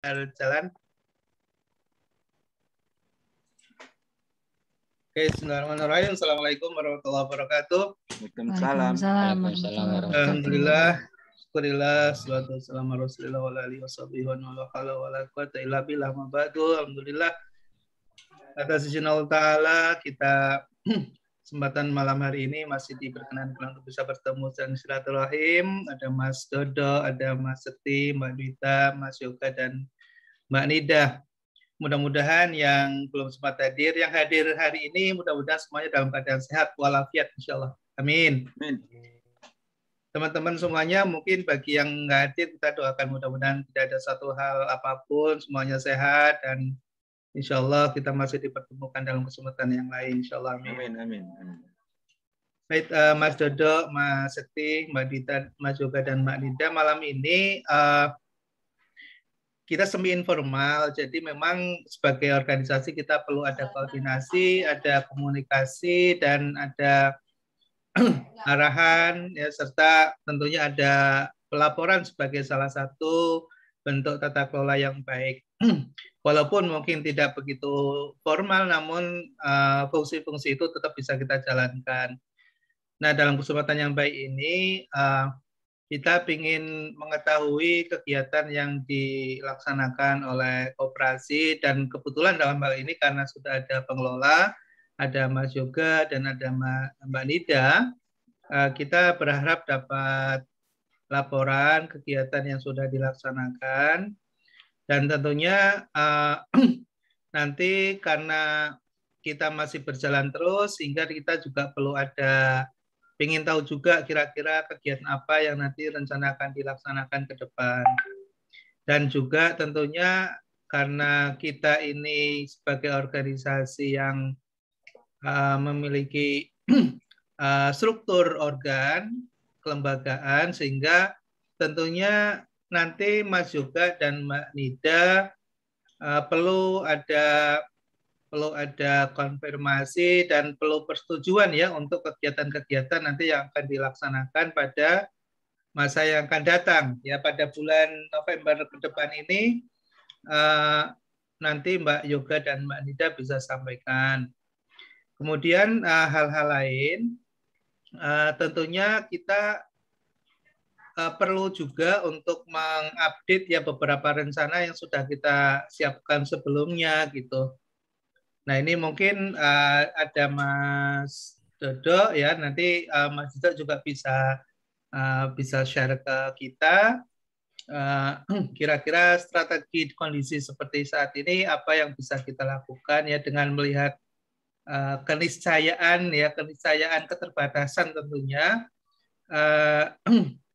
Jalan. Oke, bismillahirrahmanirrahim. Assalamualaikum warahmatullahi wabarakatuh. Waalaikumsalam. Alhamdulillah, syukurillah, salatu wassalamu ala rasulillah wa alihi washabihi wa la haula wa la quwwata illa billah ma ba'du. Alhamdulillah, atas izin Allah Ta'ala kita kesempatan malam hari ini masih diperkenankan untuk bisa bertemu dan silaturahim. Ada Mas Dodo, ada Mas Seti, Mbak Dita, Mas Yoga, dan Mbak Nida. Mudah-mudahan yang belum sempat hadir, yang hadir hari ini mudah-mudahan semuanya dalam keadaan sehat walafiat insyaallah. Amin. Amin. Teman-teman semuanya, mungkin bagi yang nggak hadir kita doakan mudah-mudahan tidak ada satu hal apapun, semuanya sehat dan insyaallah kita masih dipertemukan dalam kesempatan yang lain insyaallah. Amin. Amin. Baik, Mas Dodo, Mas Sekti, Mbak Dita, Mas Yoga, dan Mbak Nida, malam ini kita semi informal, jadi memang sebagai organisasi kita perlu ada koordinasi, ada komunikasi, dan ada arahan, ya, serta tentunya ada pelaporan sebagai salah satu bentuk tata kelola yang baik. Walaupun mungkin tidak begitu formal, namun fungsi-fungsi itu tetap bisa kita jalankan. Nah, dalam kesempatan yang baik ini, kita ingin mengetahui kegiatan yang dilaksanakan oleh koperasi dan kebetulan dalam hal ini karena sudah ada pengelola, ada Mas Yoga dan ada Mbak Nida, kita berharap dapat laporan kegiatan yang sudah dilaksanakan dan tentunya nanti karena kita masih berjalan terus sehingga kita juga perlu ada ingin tahu juga kira-kira kegiatan apa yang nanti rencana akan dilaksanakan ke depan. Dan juga tentunya karena kita ini sebagai organisasi yang memiliki struktur organ, kelembagaan, sehingga tentunya nanti Mas Yoga dan Mbak Nida perlu ada konfirmasi dan perlu persetujuan ya untuk kegiatan-kegiatan nanti yang akan dilaksanakan pada masa yang akan datang ya pada bulan November ke depan ini nanti Mbak Yoga dan Mbak Nida bisa sampaikan. Kemudian hal-hal lain tentunya kita perlu juga untuk mengupdate ya beberapa rencana yang sudah kita siapkan sebelumnya gitu. Nah ini mungkin ada Mas Dodo ya, nanti Mas Dodo juga bisa share ke kita kira-kira strategi kondisi seperti saat ini apa yang bisa kita lakukan ya dengan melihat keniscayaan keterbatasan tentunya.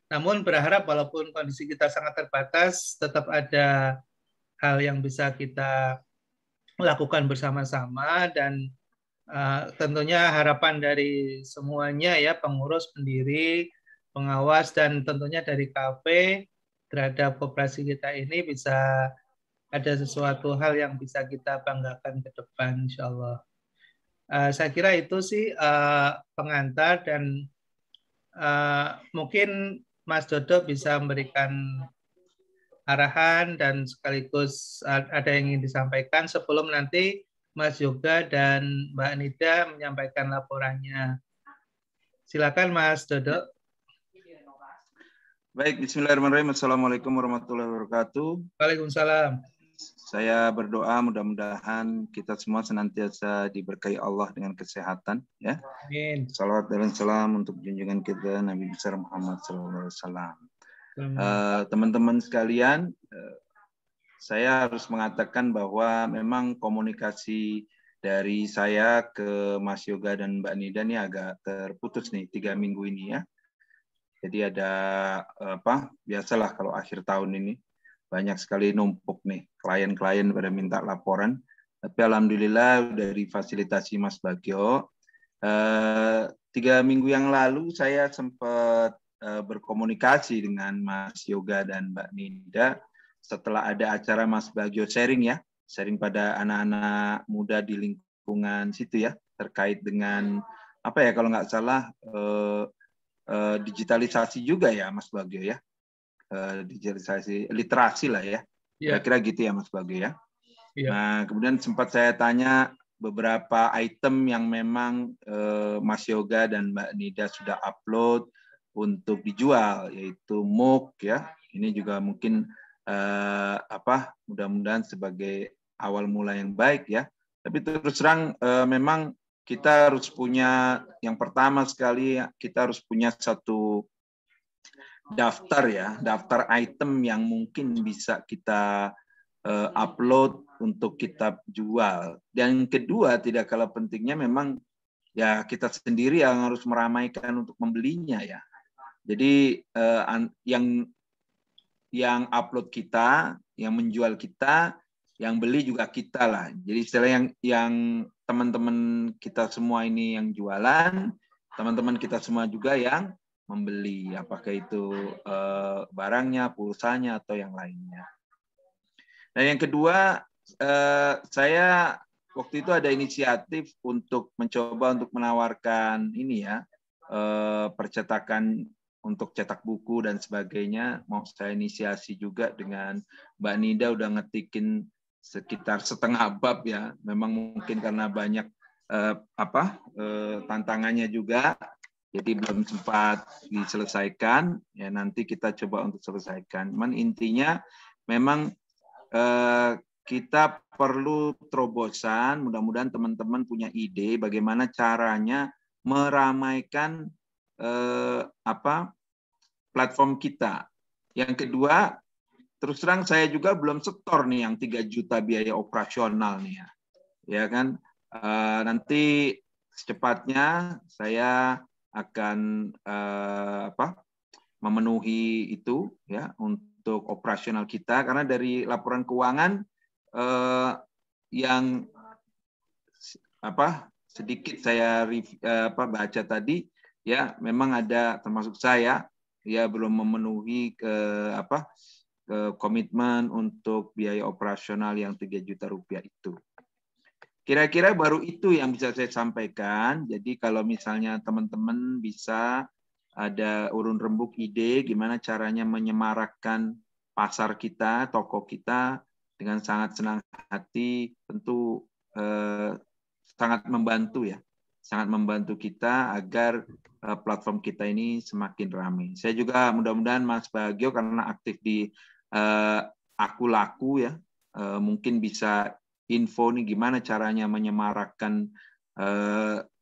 Namun berharap walaupun kondisi kita sangat terbatas tetap ada hal yang bisa kita lakukan bersama-sama dan tentunya harapan dari semuanya ya pengurus, pendiri, pengawas dan tentunya dari KP terhadap koperasi kita ini bisa ada sesuatu hal yang bisa kita banggakan ke depan insyaallah. Saya kira itu sih pengantar dan mungkin Mas Dodo bisa memberikan arahan dan sekaligus ada yang ingin disampaikan sebelum nanti Mas Yoga dan Mbak Nida menyampaikan laporannya. Silakan Mas Dodo. Baik, bismillahirrahmanirrahim. Assalamualaikum warahmatullahi wabarakatuh. Waalaikumsalam. Saya berdoa mudah-mudahan kita semua senantiasa diberkahi Allah dengan kesehatan ya. Amin. Salawat dan salam untuk junjungan kita Nabi besar Muhammad SAW. Teman-teman sekalian, saya harus mengatakan bahwa memang komunikasi dari saya ke Mas Yoga dan Mbak Nida ini agak terputus nih 3 minggu ini ya. Jadi ada biasalah kalau akhir tahun ini banyak sekali numpuk nih klien-klien pada minta laporan. Tapi alhamdulillah dari fasilitasi Mas Bagio 3 minggu yang lalu saya sempat berkomunikasi dengan Mas Yoga dan Mbak Nida setelah ada acara Mas Bagio sharing ya, sharing pada anak-anak muda di lingkungan situ ya, terkait dengan apa ya kalau nggak salah digitalisasi juga ya Mas Bagio ya, digitalisasi literasi lah ya, Kira-kira gitu ya Mas Bagio ya. Ya. Nah, kemudian sempat saya tanya beberapa item yang memang Mas Yoga dan Mbak Nida sudah upload untuk dijual, yaitu mug ya. Ini juga mungkin mudah-mudahan sebagai awal mula yang baik ya. Tapi terus terang memang kita harus punya, yang pertama sekali kita harus punya satu daftar ya, daftar item yang mungkin bisa kita upload untuk kita jual. Dan kedua, tidak kalah pentingnya memang ya kita sendiri yang harus meramaikan untuk membelinya ya. Jadi yang upload kita, yang menjual kita, yang beli juga kita lah. Jadi istilah yang teman-teman kita semua ini yang jualan, teman-teman kita semua juga yang membeli, apakah itu barangnya, pulsanya atau yang lainnya. Dan yang kedua, saya waktu itu ada inisiatif untuk mencoba untuk menawarkan ini ya, percetakan untuk cetak buku dan sebagainya. Mau saya inisiasi juga dengan Mbak Nida udah ngetikin sekitar setengah bab ya. Memang mungkin karena banyak tantangannya juga, jadi belum sempat diselesaikan. Ya nanti kita coba untuk selesaikan. Cuman intinya memang kita perlu terobosan. Mudah-mudahan teman-teman punya ide bagaimana caranya meramaikan platform kita. Yang kedua, terus terang saya juga belum setor nih yang 3 juta biaya operasional nih ya. Ya kan? Nanti secepatnya saya akan memenuhi itu ya untuk operasional kita, karena dari laporan keuangan yang sedikit saya baca tadi ya, memang ada termasuk saya ya belum memenuhi ke komitmen untuk biaya operasional yang 3 juta rupiah itu. Kira-kira baru itu yang bisa saya sampaikan. Jadi kalau misalnya teman-teman bisa ada urun rembuk ide gimana caranya menyemarakkan pasar kita, toko kita dengan sangat senang hati, tentu sangat membantu ya. Sangat membantu kita agar platform kita ini semakin ramai. Saya juga mudah-mudahan Mas Bagio karena aktif di Aku Laku ya, mungkin bisa info nih gimana caranya menyemarakkan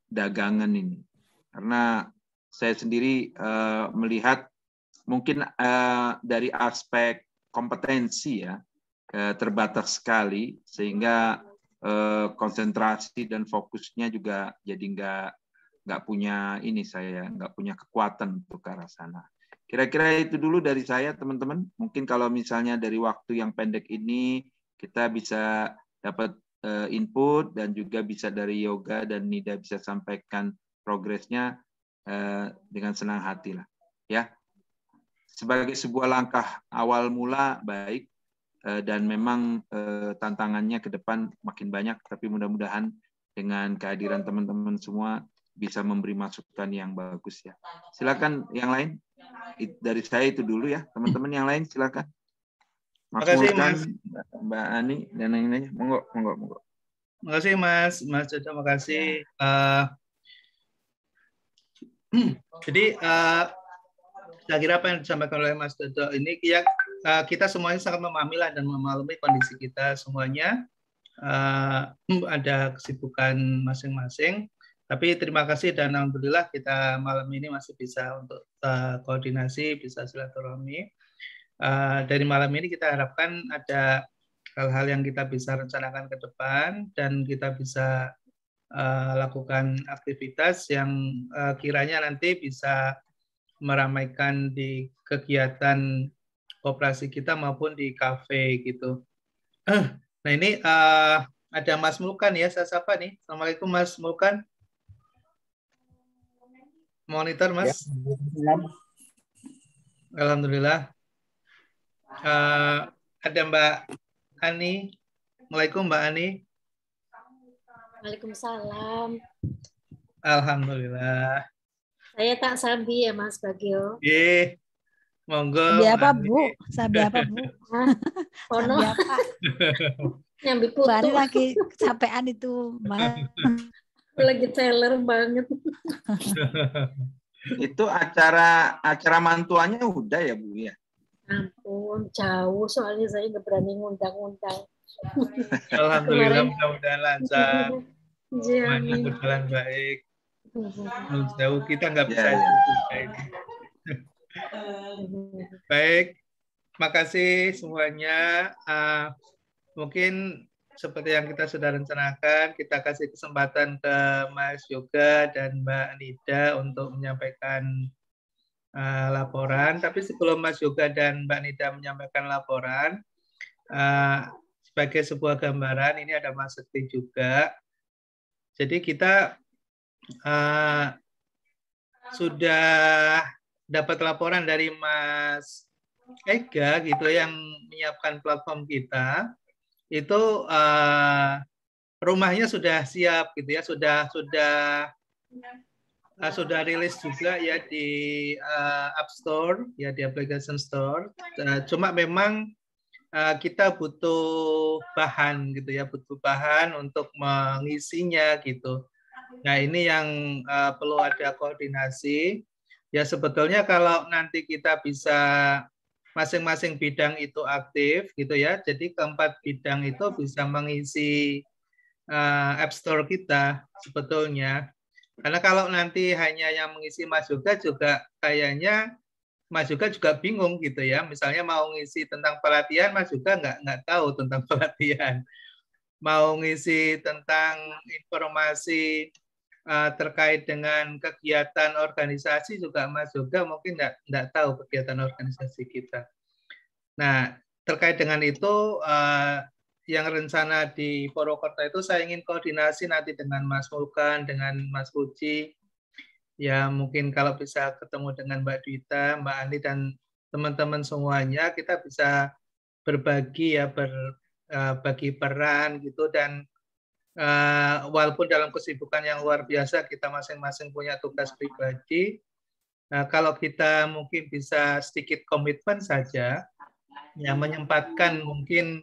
dagangan ini. Karena saya sendiri melihat mungkin dari aspek kompetensi ya terbatas sekali, sehingga konsentrasi dan fokusnya juga jadi nggak punya ini, saya nggak punya kekuatan untuk ke arah sana. Kira-kira itu dulu dari saya teman-teman. Mungkin kalau misalnya dari waktu yang pendek ini kita bisa dapat input dan juga bisa dari Yoga dan Nida bisa sampaikan progresnya dengan senang hati lah ya. Sebagai sebuah langkah awal mula baik. Dan memang tantangannya ke depan makin banyak, tapi mudah-mudahan dengan kehadiran teman-teman semua bisa memberi masukan yang bagus ya. Silakan yang lain. Dari saya itu dulu ya, teman-teman yang lain silakan. Mas Mulkan, Mbak Ani dan lain-lainnya. Monggo. Terima kasih Mas Dodo, terima kasih. Jadi saya kira apa yang disampaikan oleh Mas Dodo ini ya, kita semuanya sangat memahami dan memaklumi kondisi kita semuanya. Ada kesibukan masing-masing. Tapi terima kasih dan alhamdulillah kita malam ini masih bisa untuk koordinasi, bisa silaturahmi. Dari malam ini kita harapkan ada hal-hal yang kita bisa rencanakan ke depan dan kita bisa lakukan aktivitas yang kiranya nanti bisa meramaikan di kegiatan koperasi kita maupun di kafe gitu. Nah ini ada Mas Mulkan ya, saya sapa nih. Assalamualaikum Mas Mulkan. Monitor Mas. Ya, alhamdulillah. Ada Mbak Ani. Assalamualaikum Mbak Ani. Waalaikumsalam. Alhamdulillah. Saya tak Sambi ya Mas Bagio. Iya. Monggo. Sabi apa, Bu? Sabi apa, Bu? Ono Sabi apa? nyambi Bu Ani putu. lagi kecapean itu, Mas. Lagi teler banget. Itu acara mantuannya udah ya Bu ya? Ampun, jauh soalnya saya nggak berani ngundang-undang. Alhamdulillah, Kemarin- mudah-mudahan lancar. Semuanya Jamin. berjalan baik. Jauh kita nggak bisa Ya, ya. juga ini. Baik, makasih semuanya. Mungkin seperti yang kita sudah rencanakan, kita kasih kesempatan ke Mas Yoga dan Mbak Nida untuk menyampaikan laporan. Tapi sebelum Mas Yoga dan Mbak Nida menyampaikan laporan, sebagai sebuah gambaran, ini ada Mas Sekti juga. Jadi kita sudah dapat laporan dari Mas Ega gitu yang menyiapkan platform kita. Itu rumahnya sudah siap gitu ya, sudah rilis juga ya di App Store ya, di Application Store. Cuma memang kita butuh bahan gitu ya, butuh bahan untuk mengisinya gitu. Nah, ini yang perlu ada koordinasi. Ya sebetulnya kalau nanti kita bisa masing-masing bidang itu aktif gitu ya. Jadi keempat bidang itu bisa mengisi App Store kita sebetulnya. Karena kalau nanti hanya yang mengisi Mas Yoga juga kayaknya Mas Yoga juga bingung gitu ya. Misalnya mau ngisi tentang pelatihan, Mas Yoga nggak tahu tentang pelatihan. Mau ngisi tentang informasi terkait dengan kegiatan organisasi juga Mas Yoga mungkin nggak tahu kegiatan organisasi kita. Nah, terkait dengan itu, yang rencana di Purwokerto itu saya ingin koordinasi nanti dengan Mas Mulkan, dengan Mas Puji. Ya, mungkin kalau bisa ketemu dengan Mbak Dwita, Mbak Ani, dan teman-teman semuanya, kita bisa berbagi ya, berbagi peran gitu. Dan walaupun dalam kesibukan yang luar biasa, kita masing-masing punya tugas pribadi. Kalau kita mungkin bisa sedikit komitmen saja, yang menyempatkan mungkin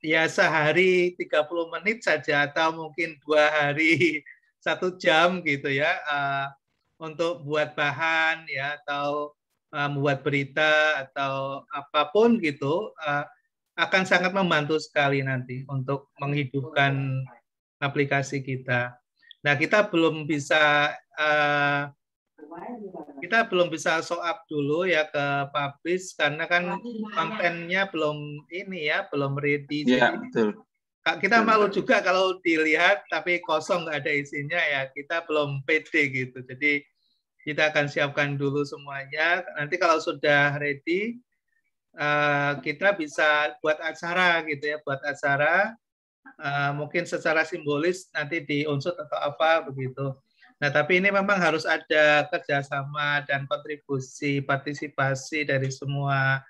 ya sehari 30 menit saja atau mungkin 2 hari 1 jam gitu ya, untuk buat bahan ya, atau membuat berita atau apapun gitu, akan sangat membantu sekali nanti untuk menghidupkan aplikasi kita. Nah, kita belum bisa show up dulu ya ke publish karena kan kontennya belum ini ya, belum ready. Iya, Jadi betul. kita malu juga kalau dilihat tapi kosong nggak ada isinya ya, kita belum pede gitu. Jadi kita akan siapkan dulu semuanya. Nanti kalau sudah ready, kita bisa buat acara gitu ya, buat acara mungkin secara simbolis nanti diunsut atau apa begitu. Nah, tapi ini memang harus ada kerjasama dan kontribusi partisipasi dari semua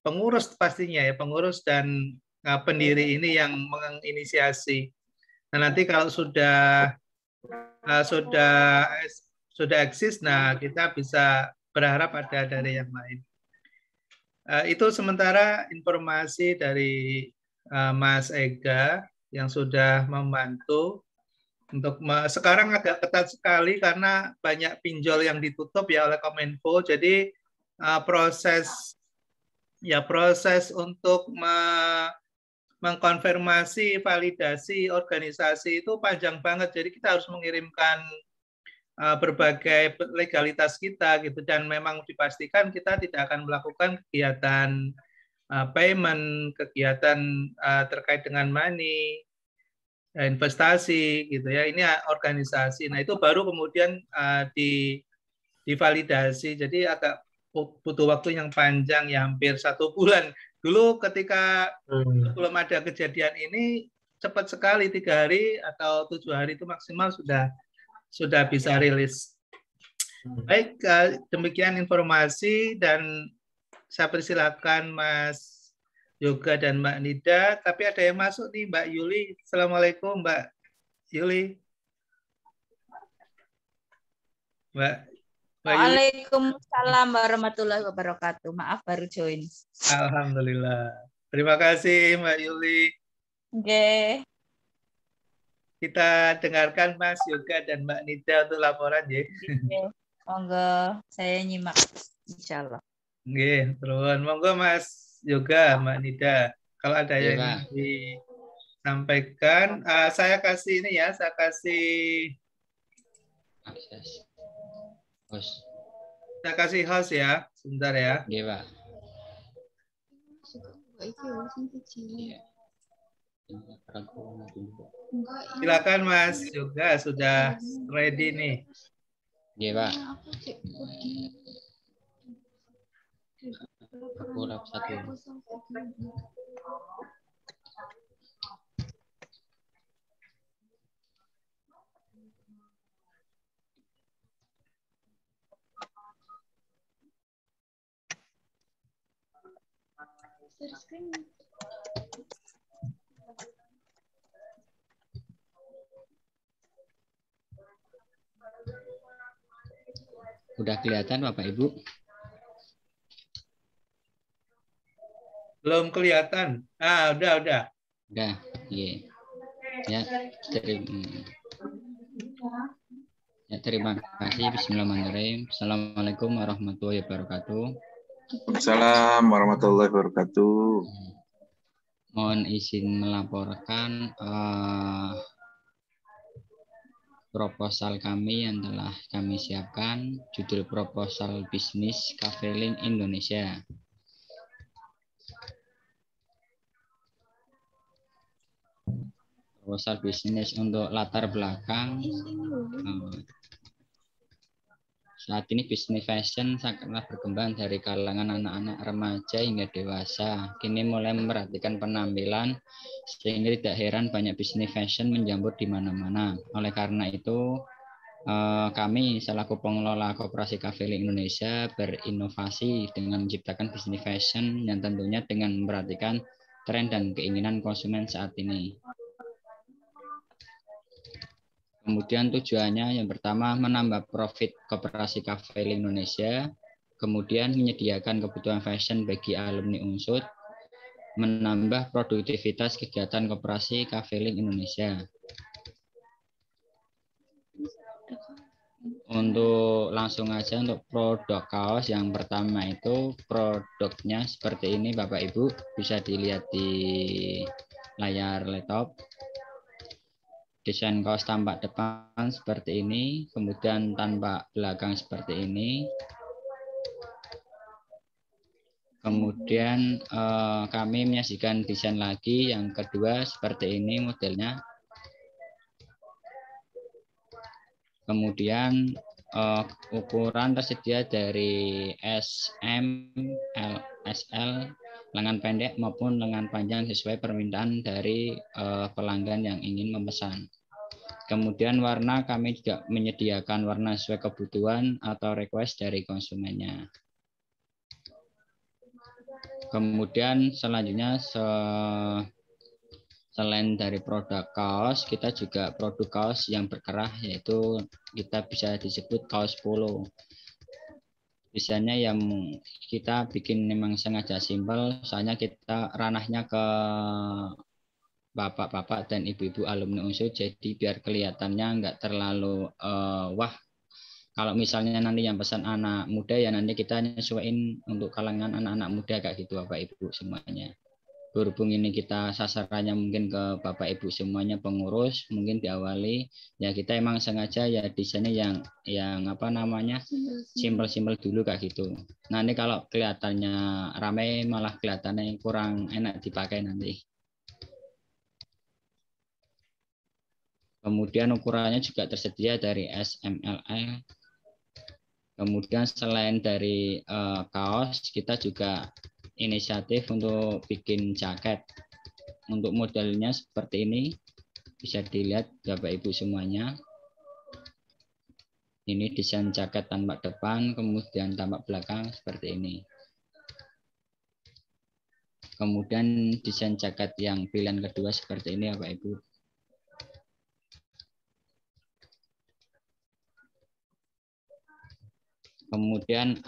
pengurus pastinya ya, pengurus dan pendiri ini yang menginisiasi. Nah, nanti kalau sudah eksis, nah kita bisa berharap ada dari yang lain. Itu sementara informasi dari Mas Ega yang sudah membantu untuk sekarang agak ketat sekali karena banyak pinjol yang ditutup ya oleh Kominfo. Jadi proses untuk mengkonfirmasi validasi organisasi itu panjang banget. Jadi kita harus mengirimkan berbagai legalitas kita gitu, dan memang dipastikan kita tidak akan melakukan kegiatan payment, kegiatan terkait dengan money, investasi gitu ya. Ini organisasi. Nah, itu baru kemudian divalidasi. Jadi agak butuh waktu yang panjang ya, hampir 1 bulan. Dulu ketika belum ada kejadian ini cepat sekali, 3 hari atau 7 hari itu maksimal sudah bisa rilis. Baik, demikian informasi dan saya persilakan Mas Yoga dan Mbak Nida. Tapi ada yang masuk nih, Mbak Yuli. Assalamualaikum, Mbak Yuli. Mbak Mbak Yuli. Waalaikumsalam warahmatullahi wabarakatuh. Maaf baru join. Alhamdulillah. Terima kasih Mbak Yuli. Oke. Kita dengarkan Mas Yoga dan Mbak Nida untuk laporan ya. Monggo saya nyimak insyaallah. Nggih, terus monggo Mas Yoga, Mbak Nida. Kalau ada yang ingin disampaikan, saya kasih ini ya, saya kasih akses host. Saya kasih host ya, sebentar ya. Nggih, Pak. Iya. Silakan Mas Yoga, sudah ready nih. Nggih, Pak. Kurang satu. Udah kelihatan Bapak Ibu? Belum kelihatan. Udah. Udah, iya. Ya, terima kasih. Bismillahirrahmanirrahim. Assalamualaikum warahmatullahi wabarakatuh. Waalaikumsalam warahmatullahi wabarakatuh. Mohon izin melaporkan proposal kami yang telah kami siapkan. Judul proposal bisnis Cafe Link Indonesia. Proposal bisnis untuk latar belakang. Saat ini bisnis fashion sangatlah berkembang dari kalangan anak-anak remaja hingga dewasa. Kini mulai memperhatikan penampilan, sehingga tidak heran banyak bisnis fashion menjamur di mana-mana. Oleh karena itu, kami selaku pengelola Koperasi Cafe Link Indonesia berinovasi dengan menciptakan bisnis fashion yang tentunya dengan memperhatikan tren dan keinginan konsumen saat ini. Kemudian tujuannya yang pertama menambah profit Koperasi Cafe Link Indonesia, kemudian menyediakan kebutuhan fashion bagi alumni Unsud, menambah produktivitas kegiatan Koperasi Cafe Link Indonesia. Untuk langsung aja untuk produk kaos yang pertama itu produknya seperti ini Bapak Ibu, bisa dilihat di layar laptop. Desain kaos tampak depan seperti ini, kemudian tampak belakang seperti ini. Kemudian kami menyajikan desain lagi yang kedua seperti ini modelnya. Kemudian ukuran tersedia dari S, M, L, SL, lengan pendek maupun lengan panjang sesuai permintaan dari pelanggan yang ingin memesan. Kemudian warna kami juga menyediakan warna sesuai kebutuhan atau request dari konsumennya. Kemudian selanjutnya selain dari produk kaos, kita juga produk kaos yang berkerah, yaitu kita bisa disebut kaos polo. Desainnya yang kita bikin memang sengaja simpel, soalnya kita ranahnya ke bapak-bapak dan ibu-ibu alumni Unsud, jadi biar kelihatannya nggak terlalu wah. Kalau misalnya nanti yang pesan anak muda, ya nanti kita nyesuaiin untuk kalangan anak-anak muda kayak gitu Bapak Ibu semuanya. Berhubung ini kita sasarannya mungkin ke Bapak Ibu semuanya pengurus, mungkin diawali ya kita emang sengaja ya desainnya yang apa namanya simpel-simpel dulu kayak gitu. Nanti kalau kelihatannya ramai malah kelihatannya kurang enak dipakai nanti. Kemudian ukurannya juga tersedia dari S, M, L, L. Kemudian selain dari kaos, kita juga inisiatif untuk bikin jaket. Untuk modelnya seperti ini, bisa dilihat Bapak Ibu semuanya. Ini desain jaket tampak depan, kemudian tampak belakang seperti ini. Kemudian desain jaket yang pilihan kedua seperti ini Bapak Ibu. Kemudian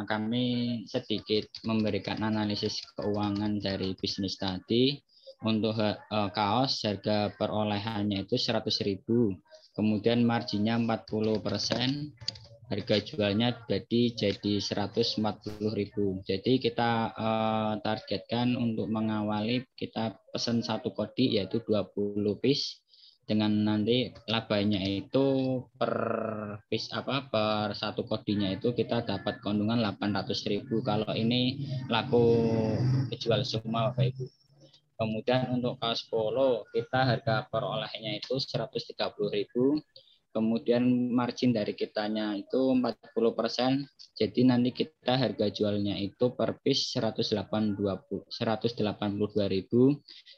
kami sedikit memberikan analisis keuangan dari bisnis tadi. Untuk kaos harga perolehannya itu 100.000. Kemudian marginnya 40%. Harga jualnya jadi 140.000. Jadi kita targetkan untuk mengawali kita pesan satu kodi yaitu 20 piece. Dengan nanti labanya itu per piece per satu kodinya itu kita dapat keuntungan 800.000 kalau ini laku dijual semua Bapak Ibu. Kemudian untuk kaos polo kita harga perolehnya itu 130.000. Kemudian margin dari kitanya itu 40%. Jadi nanti kita harga jualnya itu per piece 182.000.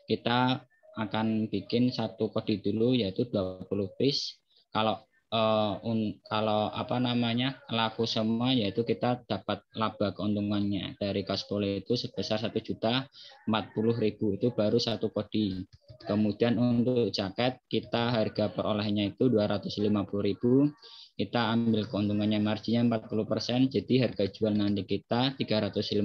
Kita akan bikin satu kode dulu yaitu 20 piece. Kalau laku semua yaitu kita dapat laba keuntungannya dari kaos polo itu sebesar 1.040.000 itu baru satu kode. Kemudian untuk jaket kita harga perolehnya itu 250.000. Kita ambil keuntungannya marginnya 40%. Jadi harga jual nanti kita 350.000.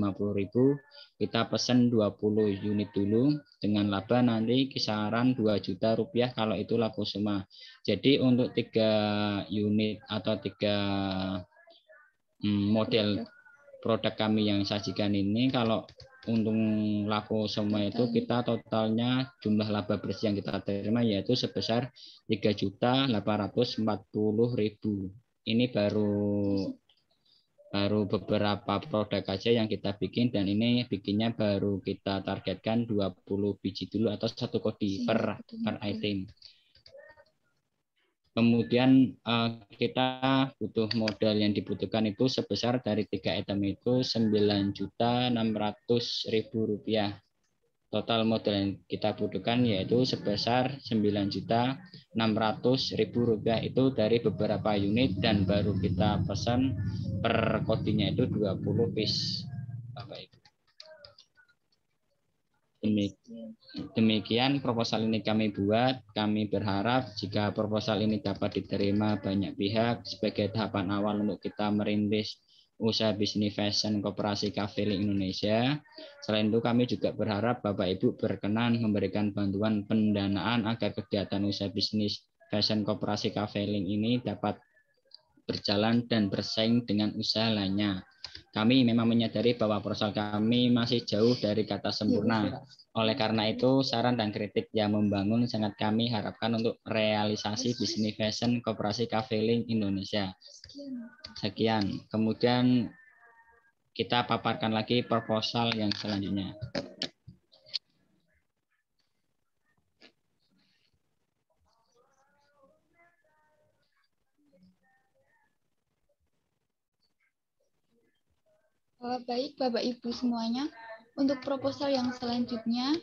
Kita pesan 20 unit dulu dengan laba nanti kisaran 2 juta rupiah kalau itu laku semua. Jadi untuk 3 unit atau 3 model produk kami yang sajikan ini kalau untung laku semua itu kita totalnya jumlah laba bersih yang kita terima yaitu sebesar 3.840.000. Ini baru beberapa produk aja yang kita bikin dan ini bikinnya baru kita targetkan 20 biji dulu atau satu kodi per item. Kemudian kita butuh modal yang dibutuhkan itu sebesar dari 3 item itu 9.600.000 rupiah. Total modal yang kita butuhkan yaitu sebesar 9.600.000 rupiah itu dari beberapa unit dan baru kita pesan per kodinya itu 20 piece. Bapak Ibu. Demikian proposal ini kami buat. Kami berharap jika proposal ini dapat diterima banyak pihak sebagai tahapan awal untuk kita merintis usaha bisnis fashion Koperasi Cafe Link Indonesia. Selain itu kami juga berharap Bapak Ibu berkenan memberikan bantuan pendanaan agar kegiatan usaha bisnis fashion Koperasi Cafe Link ini dapat berjalan dan bersaing dengan usaha lainnya. Kami memang menyadari bahwa proposal kami masih jauh dari kata sempurna. Oleh karena itu, saran dan kritik yang membangun sangat kami harapkan untuk realisasi bisnis fashion Koperasi Cafe Link Indonesia. Sekian. Kemudian kita paparkan lagi proposal yang selanjutnya. Baik Bapak Ibu semuanya, untuk proposal yang selanjutnya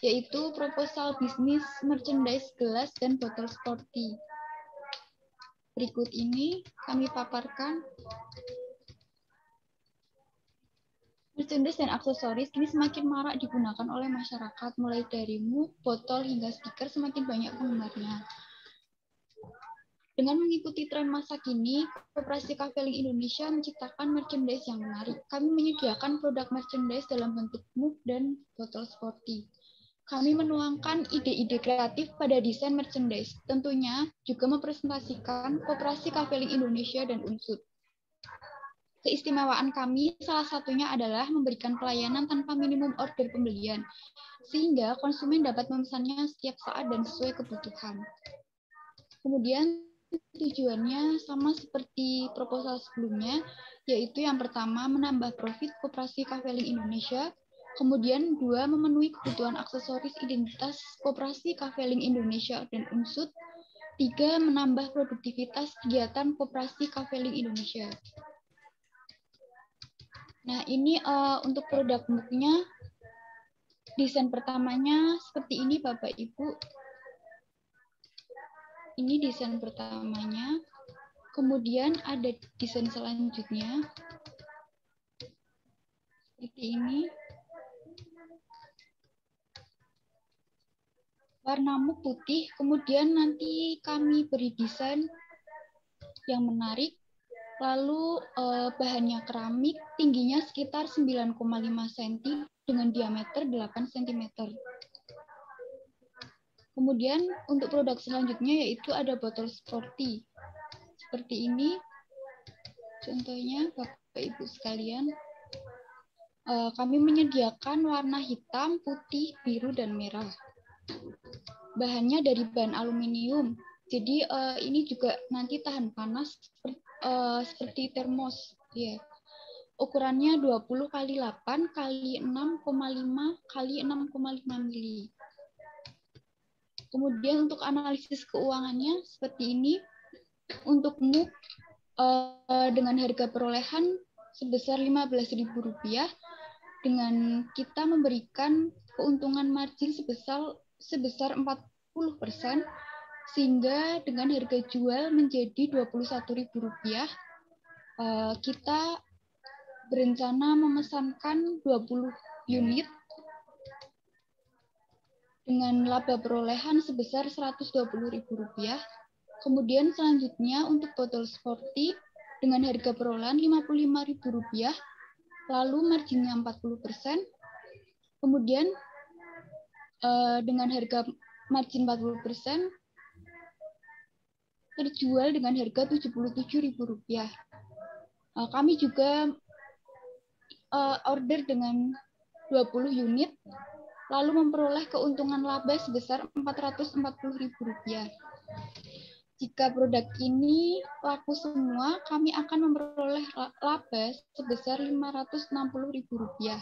yaitu proposal bisnis merchandise gelas dan botol sporty. Berikut ini kami paparkan. Merchandise dan aksesoris kini semakin marak digunakan oleh masyarakat, mulai dari mug, botol hingga stiker semakin banyak penggemarnya. Dengan mengikuti tren masa kini, Koperasi Cafe Link Indonesia menciptakan merchandise yang menarik. Kami menyediakan produk merchandise dalam bentuk mug dan botol sporty. Kami menuangkan ide-ide kreatif pada desain merchandise, tentunya juga mempresentasikan Koperasi Cafe Link Indonesia dan Unsud. Keistimewaan kami salah satunya adalah memberikan pelayanan tanpa minimum order pembelian, sehingga konsumen dapat memesannya setiap saat dan sesuai kebutuhan. Kemudian tujuannya sama seperti proposal sebelumnya, yaitu yang pertama menambah profit Koperasi Cafe Link Indonesia, kemudian 2 memenuhi kebutuhan aksesoris identitas Koperasi Cafe Link Indonesia dan Unsud, 3 menambah produktivitas kegiatan Koperasi Cafe Link Indonesia. Nah ini untuk produk mugnya, desain pertamanya seperti ini Bapak Ibu. Ini desain pertamanya, kemudian ada desain selanjutnya, seperti ini. Warna mug putih, kemudian nanti kami beri desain yang menarik, Lalu bahannya keramik, tingginya sekitar 9,5 cm dengan diameter 8 cm. Kemudian untuk produk selanjutnya yaitu ada botol sporty. Seperti ini, contohnya Bapak Ibu sekalian. Kami menyediakan warna hitam, putih, biru, dan merah. Bahannya dari bahan aluminium. Jadi ini juga nanti tahan panas seperti termos. Yeah. Ukurannya 20 x 8 x 6,5 x 6,5 mili. Kemudian untuk analisis keuangannya seperti ini. Untuk mug dengan harga perolehan sebesar Rp15.000 dengan kita memberikan keuntungan margin sebesar 40%, sehingga dengan harga jual menjadi Rp21.000, kita berencana memesankan 20 unit dengan laba perolehan sebesar Rp120.000. Kemudian selanjutnya untuk botol sporty dengan harga perolehan Rp55.000, lalu marginnya 40%. Kemudian dengan harga margin 40%, terjual dengan harga Rp77.000. Kami juga order dengan 20 unit, lalu memperoleh keuntungan laba sebesar Rp440.000. Jika produk ini laku semua, kami akan memperoleh laba sebesar Rp560.000.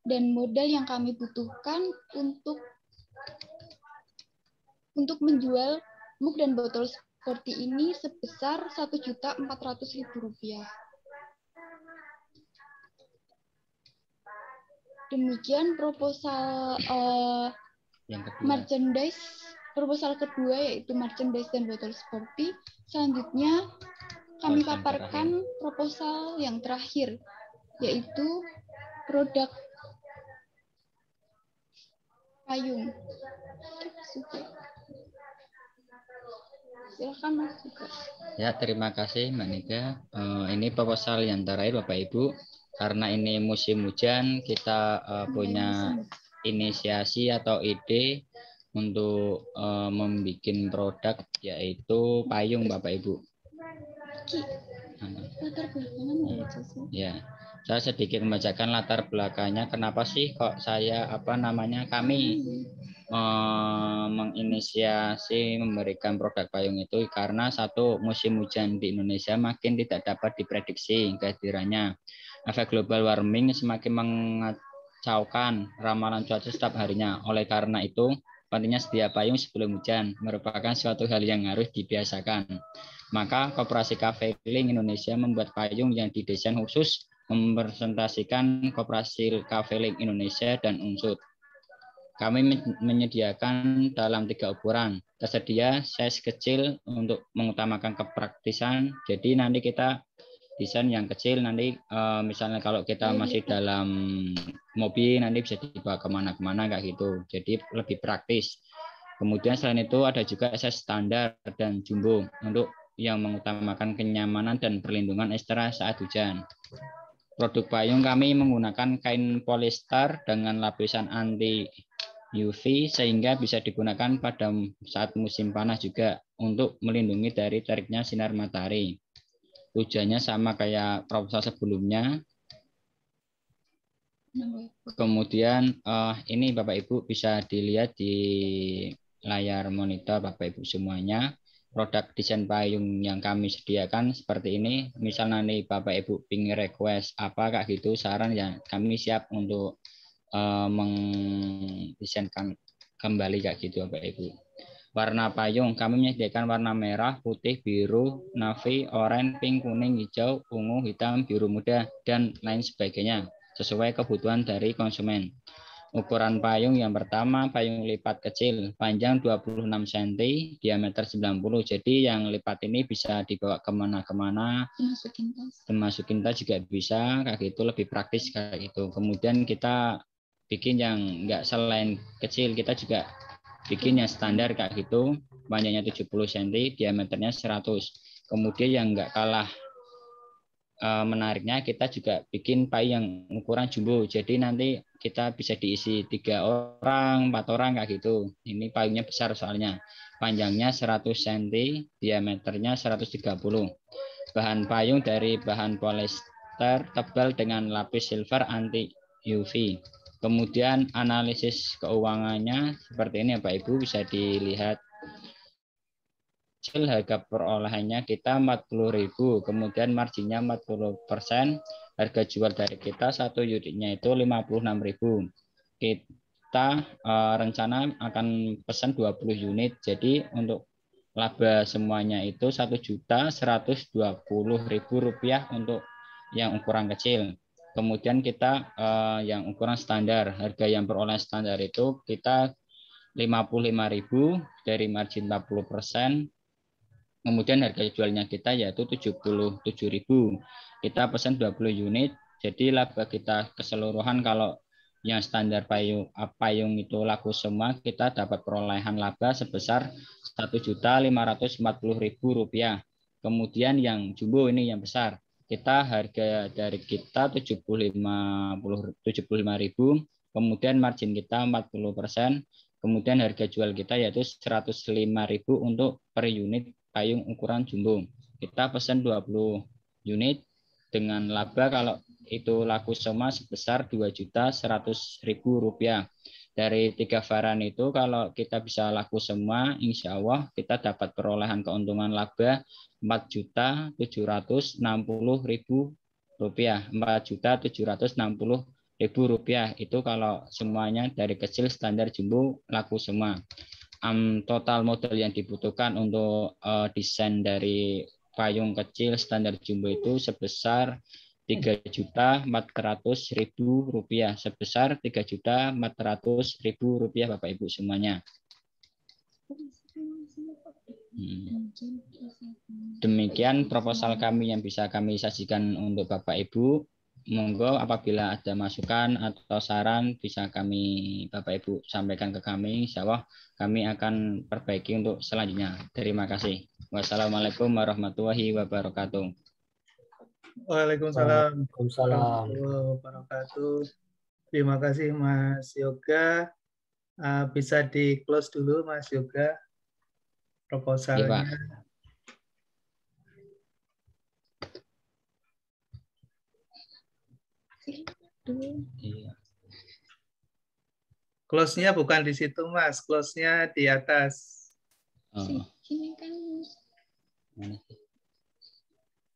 Dan modal yang kami butuhkan untuk menjual mug dan botol seperti ini sebesar Rp1.400.000. Demikian proposal merchandise. Proposal kedua yaitu merchandise dan botol sporty. Selanjutnya kami paparkan proposal yang terakhir yaitu produk payung. Silakan Mas Juga. Ya, terima kasih Mbak Nika. Ini proposal yang terakhir Bapak Ibu. Karena ini musim hujan, kita punya inisiasi atau ide untuk membuat produk yaitu payung Bapak Ibu. Ya, saya sedikit membacakan latar belakangnya. Kenapa sih kok saya kami menginisiasi memberikan produk payung itu? Karena satu, musim hujan di Indonesia makin tidak dapat diprediksi kehadirannya. Efek global warming semakin mengacaukan ramalan cuaca setiap harinya. Oleh karena itu, pentingnya sedia payung sebelum hujan merupakan suatu hal yang harus dibiasakan. Maka Koperasi Kaveling Indonesia membuat payung yang didesain khusus merepresentasikan Koperasi Kaveling Indonesia dan Unsut. Kami menyediakan dalam 3 ukuran. Tersedia size kecil untuk mengutamakan kepraktisan. Jadi nanti kita desain yang kecil, nanti misalnya kalau kita masih dalam mobil nanti bisa dibawa kemana-kemana kayak gitu, jadi lebih praktis. Kemudian selain itu ada juga size standar dan jumbo untuk yang mengutamakan kenyamanan dan perlindungan ekstra saat hujan. Produk payung kami menggunakan kain polyester dengan lapisan anti UV sehingga bisa digunakan pada saat musim panas juga untuk melindungi dari teriknya sinar matahari. Tujuannya sama kayak proposal sebelumnya. Kemudian ini Bapak Ibu bisa dilihat di layar monitor Bapak Ibu semuanya. Produk desain payung yang kami sediakan seperti ini. Misal nanti Bapak Ibu ingin request apa kayak gitu, saran yang kami siap untuk mendesainkan kembali kayak gitu Bapak Ibu. Warna payung kami menyediakan warna merah, putih, biru, navy, oranye, pink, kuning, hijau, ungu, hitam, biru muda, dan lain sebagainya sesuai kebutuhan dari konsumen. Ukuran payung yang pertama payung lipat kecil, panjang 26 cm, diameter 90. Jadi yang lipat ini bisa dibawa kemana-kemana, dimasukin tas juga bisa, kayak gitu lebih praktis kayak gitu. Kemudian kita bikin yang enggak selain kecil, kita juga bikin yang standar kayak gitu, panjangnya 70 cm, diameternya 100. Kemudian yang enggak kalah menariknya kita juga bikin payung yang ukuran jumbo. Jadi nanti kita bisa diisi 3 orang, 4 orang kayak gitu. Ini payungnya besar soalnya. Panjangnya 100 cm, diameternya 130. Bahan payung dari bahan polyester tebal dengan lapis silver anti UV. Kemudian analisis keuangannya seperti ini ya Pak Ibu, bisa dilihat. Harga perolehannya kita 40.000, kemudian marginnya 40%, harga jual dari kita satu unitnya itu 56.000. Kita rencana akan pesan 20 unit, jadi untuk laba semuanya itu 1.120.000 rupiah untuk yang ukuran kecil. Kemudian kita yang ukuran standar, harga yang perolehan standar itu kita 55.000 dari margin 40%. Kemudian harga jualnya kita yaitu 77.000. Kita pesan 20 unit. Jadi laba kita keseluruhan kalau yang standar payung itu laku semua, kita dapat perolehan laba sebesar 1.540.000 rupiah. Kemudian yang jumbo ini yang besar, kita harga dari kita 75.000, kemudian margin kita 40%, kemudian harga jual kita yaitu 105.000 untuk per unit payung ukuran jumbo. Kita pesan 20 unit dengan laba kalau itu laku semua sebesar 2.100.000 rupiah. Dari 3 varian itu kalau kita bisa laku semua, insya Allah kita dapat perolehan keuntungan laba 4.760.000 rupiah. 4.760.000 rupiah itu kalau semuanya dari kecil standar jumbo laku semua. Total modal yang dibutuhkan untuk desain dari payung kecil standar jumbo itu sebesar 3.400.000 rupiah, sebesar 3.400.000 rupiah Bapak Ibu semuanya. Demikian proposal kami yang bisa kami sajikan untuk Bapak Ibu. Monggo apabila ada masukan atau saran bisa kami Bapak Ibu sampaikan ke kami. Insya Allah kami akan perbaiki untuk selanjutnya. Terima kasih. Wassalamualaikum warahmatullahi wabarakatuh. Waalaikumsalam warahmatullahi wabarakatuh. Terima kasih Mas Yoga. Bisa di close dulu Mas Yoga proposalnya. Iya. Close-nya bukan di situ Mas, close-nya di atas. Oh.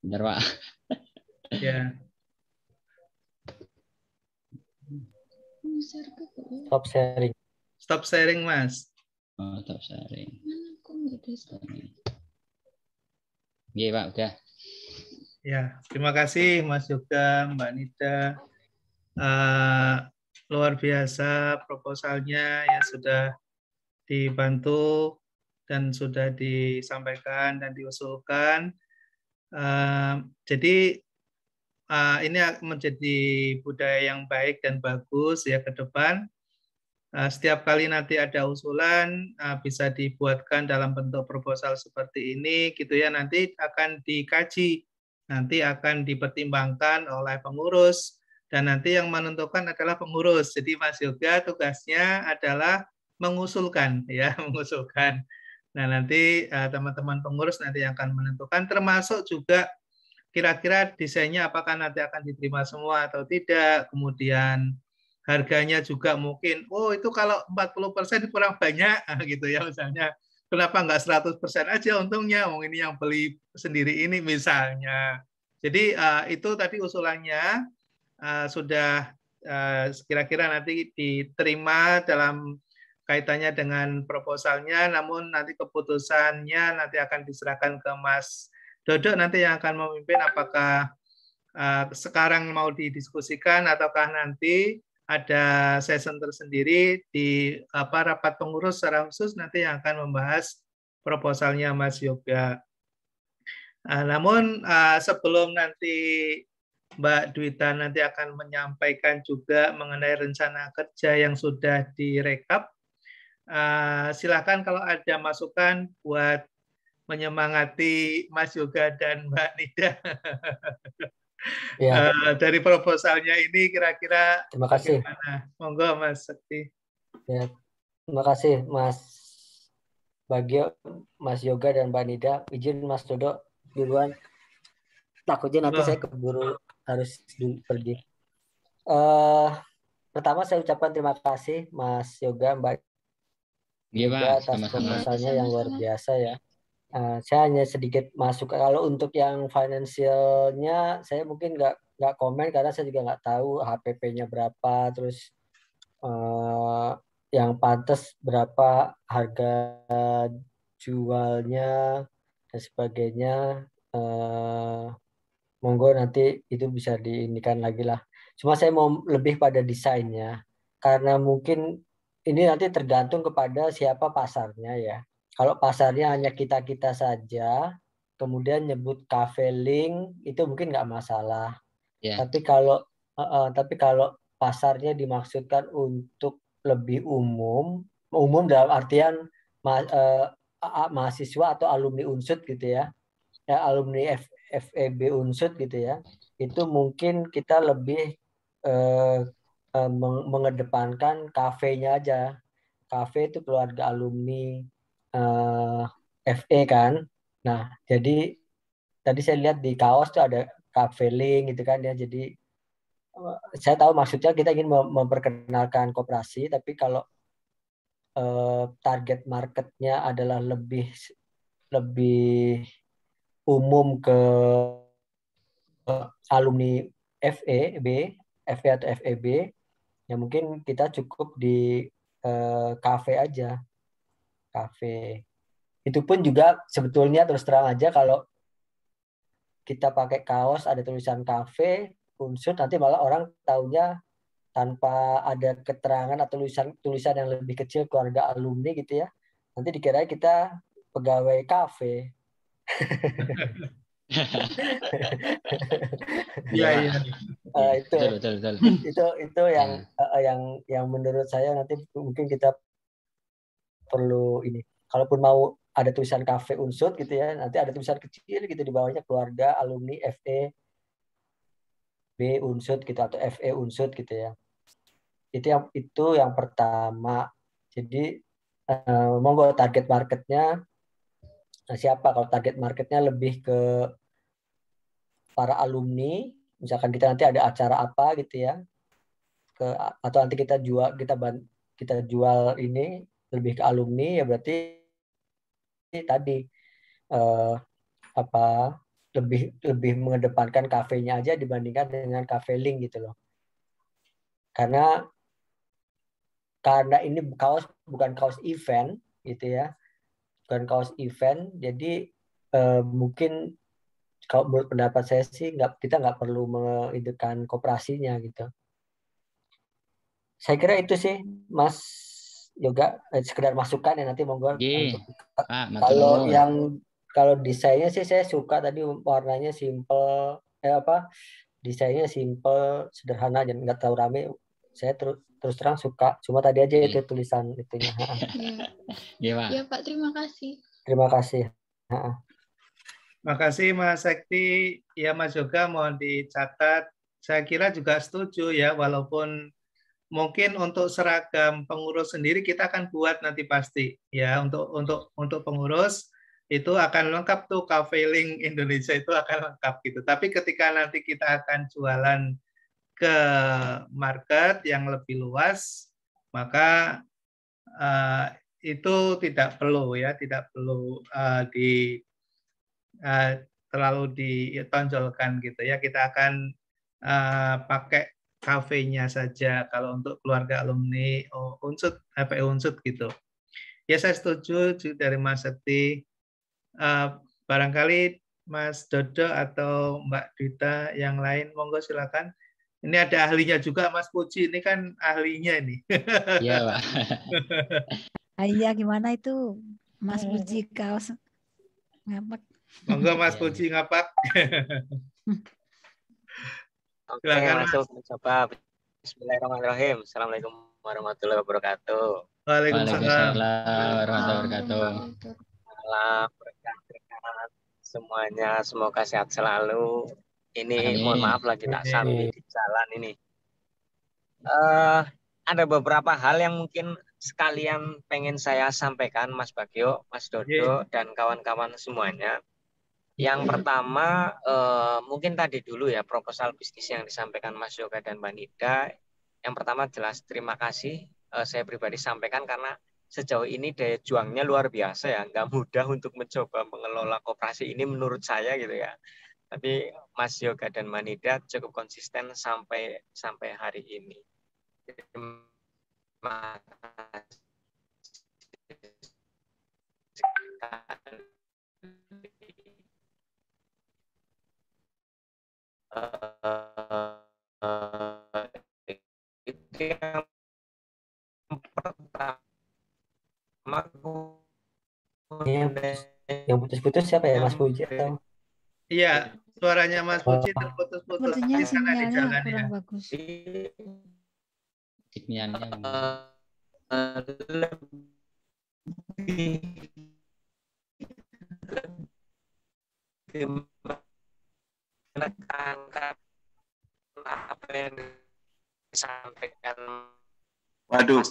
Bentar Pak. Ya. Stop sharing. Stop sharing Mas. Oh, stop sharing. Iya Pak, udah. Ya, terima kasih Mas Yoga, Mbak Nida. Luar biasa proposalnya ya, sudah dibantu dan sudah disampaikan dan diusulkan. Jadi ini menjadi budaya yang baik dan bagus ya ke depan. Setiap kali nanti ada usulan bisa dibuatkan dalam bentuk proposal seperti ini gitu ya, nanti akan dikaji. Nanti akan dipertimbangkan oleh pengurus dan nanti yang menentukan adalah pengurus. Jadi Mas Yoga tugasnya adalah mengusulkan ya, mengusulkan. Nah, nanti teman-teman pengurus nanti akan menentukan, termasuk juga kira-kira desainnya apakah nanti akan diterima semua atau tidak. Kemudian harganya juga mungkin, oh itu kalau 40% kurang banyak gitu ya misalnya. Kenapa nggak 100% aja untungnya? Ini yang beli sendiri ini misalnya. Jadi itu tadi usulannya sudah kira-kira nanti diterima dalam kaitannya dengan proposalnya, namun nanti keputusannya nanti akan diserahkan ke Mas Dodo nanti yang akan memimpin, apakah sekarang mau didiskusikan ataukah nanti ada session tersendiri di rapat pengurus secara khusus nanti yang akan membahas proposalnya Mas Yoga. Namun sebelum nanti Mbak Dwita nanti akan menyampaikan juga mengenai rencana kerja yang sudah direkap, silakan kalau ada masukan buat menyemangati Mas Yoga dan Mbak Nida. Ya, Dari proposalnya ini kira-kira terima kasih. bagaimana? Monggo Mas Sekti. Ya, terima kasih Mas Bagio, Mas Yoga dan Mbak Nida. Izin Mas Dodo duluan. Takutnya nanti saya keburu harus pergi. Pertama saya ucapkan terima kasih Mas Yoga, Mbak Iya, Nida Pak. atas Sama-sama. proposalnya yang luar biasa ya. Saya hanya sedikit masuk. Kalau untuk yang finansialnya, saya mungkin nggak komen karena saya juga nggak tahu HPP-nya berapa, terus yang pantas berapa harga jualnya dan sebagainya. Monggo nanti itu bisa diinikan lagi lah. Cuma saya mau lebih pada desainnya karena mungkin ini nanti tergantung kepada siapa pasarnya ya. Kalau pasarnya hanya kita-kita saja, kemudian nyebut cafe link itu mungkin nggak masalah. Ya. Tapi kalau pasarnya dimaksudkan untuk lebih umum dalam artian mahasiswa atau alumni Unsud gitu ya, alumni FEB Unsud gitu ya, itu mungkin kita lebih mengedepankan kafenya aja. Kafe itu keluarga alumni FE kan. Nah, jadi tadi saya lihat di kaos tuh ada cafe link gitu kan ya. Jadi saya tahu maksudnya kita ingin memperkenalkan koperasi, tapi kalau target marketnya adalah lebih umum ke alumni FEB atau FEB, ya mungkin kita cukup di kafe aja. Kafe. Itu pun juga sebetulnya terus terang aja kalau kita pakai kaos ada tulisan kafe, Unsud, nanti malah orang taunya tanpa ada keterangan atau tulisan yang lebih kecil keluarga alumni gitu ya. Nanti dikira kita pegawai kafe. Iya, iya. Itu yang menurut saya nanti mungkin kita perlu ini. Kalaupun mau ada tulisan kafe Unsud gitu ya, nanti ada tulisan kecil gitu di bawahnya keluarga alumni FE B Unsud gitu atau FE Unsud gitu ya. Itu yang pertama. Jadi monggo target marketnya siapa? Kalau target marketnya lebih ke para alumni, misalkan kita nanti ada acara apa gitu ya, atau nanti kita jual ini lebih ke alumni ya berarti tadi lebih mengedepankan kafenya aja dibandingkan dengan cafe link gitu loh. Karena ini bukan kaos event gitu ya, bukan kaos event, jadi mungkin kalau menurut pendapat saya sih kita nggak perlu mengidekan koperasinya gitu. Saya kira itu sih Mas Yoga, sekedar masukan ya, nanti monggo. Kalau desainnya sih saya suka tadi warnanya simple, desainnya simple, sederhana, dan nggak terlalu rame. Saya terus terang suka. Cuma tadi aja itu tulisan itunya. Iya Pak, terima kasih. Terima kasih. Makasih Mas Sekti. Ya Mas Yoga mohon dicatat. Saya kira juga setuju ya, walaupun mungkin untuk seragam pengurus sendiri kita akan buat nanti pasti ya, untuk pengurus itu akan lengkap tuh, cafe link Indonesia itu akan lengkap gitu. Tapi ketika nanti kita akan jualan ke market yang lebih luas, maka itu tidak perlu terlalu ditonjolkan gitu ya. Kita akan pakai kafenya saja kalau untuk keluarga alumni Unsud, FE Unsud gitu. Ya saya setuju dari Mas Sekti. Barangkali Mas Dodo atau Mbak Dita yang lain, monggo silakan. Ini ada ahlinya juga Mas Puji, ini kan ahlinya ini. Iya Pak. Iya gimana itu Mas Puji kaos ngapak. Monggo Mas Puji ngapak. Oke, langsung mencoba. Bismillahirrahmanirrahim. Assalamualaikum warahmatullahi wabarakatuh. Waalaikumsalam warahmatullahi wabarakatuh. Salam berkah semuanya, semoga sehat selalu. Ini Amin. mohon maaf lagi tak sambil di jalan ini. Ada beberapa hal yang mungkin sekalian pengen saya sampaikan, Mas Bagio, Mas Dodo, dan kawan-kawan semuanya. Yang pertama, mungkin tadi dulu ya proposal bisnis yang disampaikan Mas Yoga dan Mbak Nida. Yang pertama jelas terima kasih saya pribadi sampaikan karena sejauh ini daya juangnya luar biasa ya, nggak mudah untuk mencoba mengelola koperasi ini menurut saya gitu ya. Tapi Mas Yoga dan Mbak Nida cukup konsisten sampai hari ini. Terima itu yang pertama. Yang putus-putus siapa ya, Mas Puji atau? Iya, suaranya Mas Puji terputus-putus Sepertinya di sana di sinyalnya jalan kurang ya. bagus. Sinyalnya menekankan apa yang disampaikan. Waduh,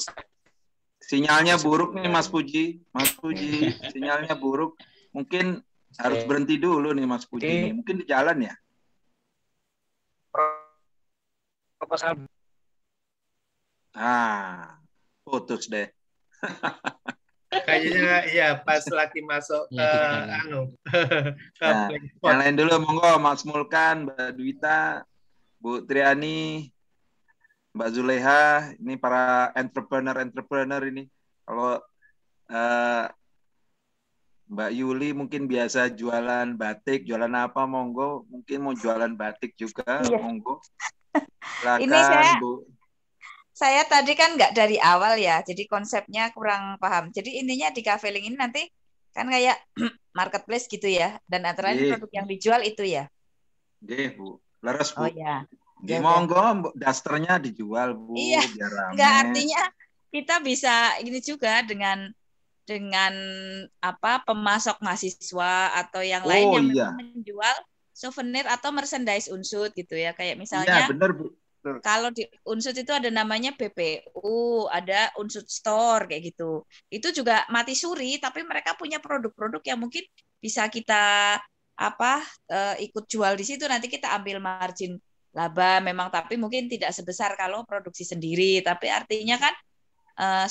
sinyalnya buruk nih Mas Puji. Mas Puji, sinyalnya buruk. Mungkin harus berhenti dulu nih Mas Puji. Mungkin di jalan ya? Proposal. Putus deh. Kayaknya ya pas lagi masuk ke Nah, yang lain dulu monggo Mas Mulkan, Mbak Dwita, Bu Triani, Mbak Zuleha, ini para entrepreneur ini. Kalau Mbak Yuli mungkin biasa jualan batik, jualan apa monggo, mungkin mau jualan batik juga, monggo. Silakan, Ini Bu. saya tadi kan nggak dari awal ya, jadi konsepnya kurang paham. Jadi intinya di Cafe Link ini nanti kan kayak marketplace gitu ya, dan antara lain produk yang dijual itu ya. Oke, Bu. Leres, Bu. Oh ya. Monggo, dasternya dijual, Bu. Iya. Biar rame. Enggak, artinya kita bisa ini juga dengan apa pemasok mahasiswa atau yang lain yang memang menjual souvenir atau merchandise Unsud gitu ya, kayak misalnya. Iya, benar, Bu. Kalau di Unsud itu ada namanya BPU, ada Unsud Store kayak gitu. Itu juga mati suri, tapi mereka punya produk-produk yang mungkin bisa kita ikut jual di situ. Nanti kita ambil margin laba memang, tapi mungkin tidak sebesar kalau produksi sendiri. Tapi artinya kan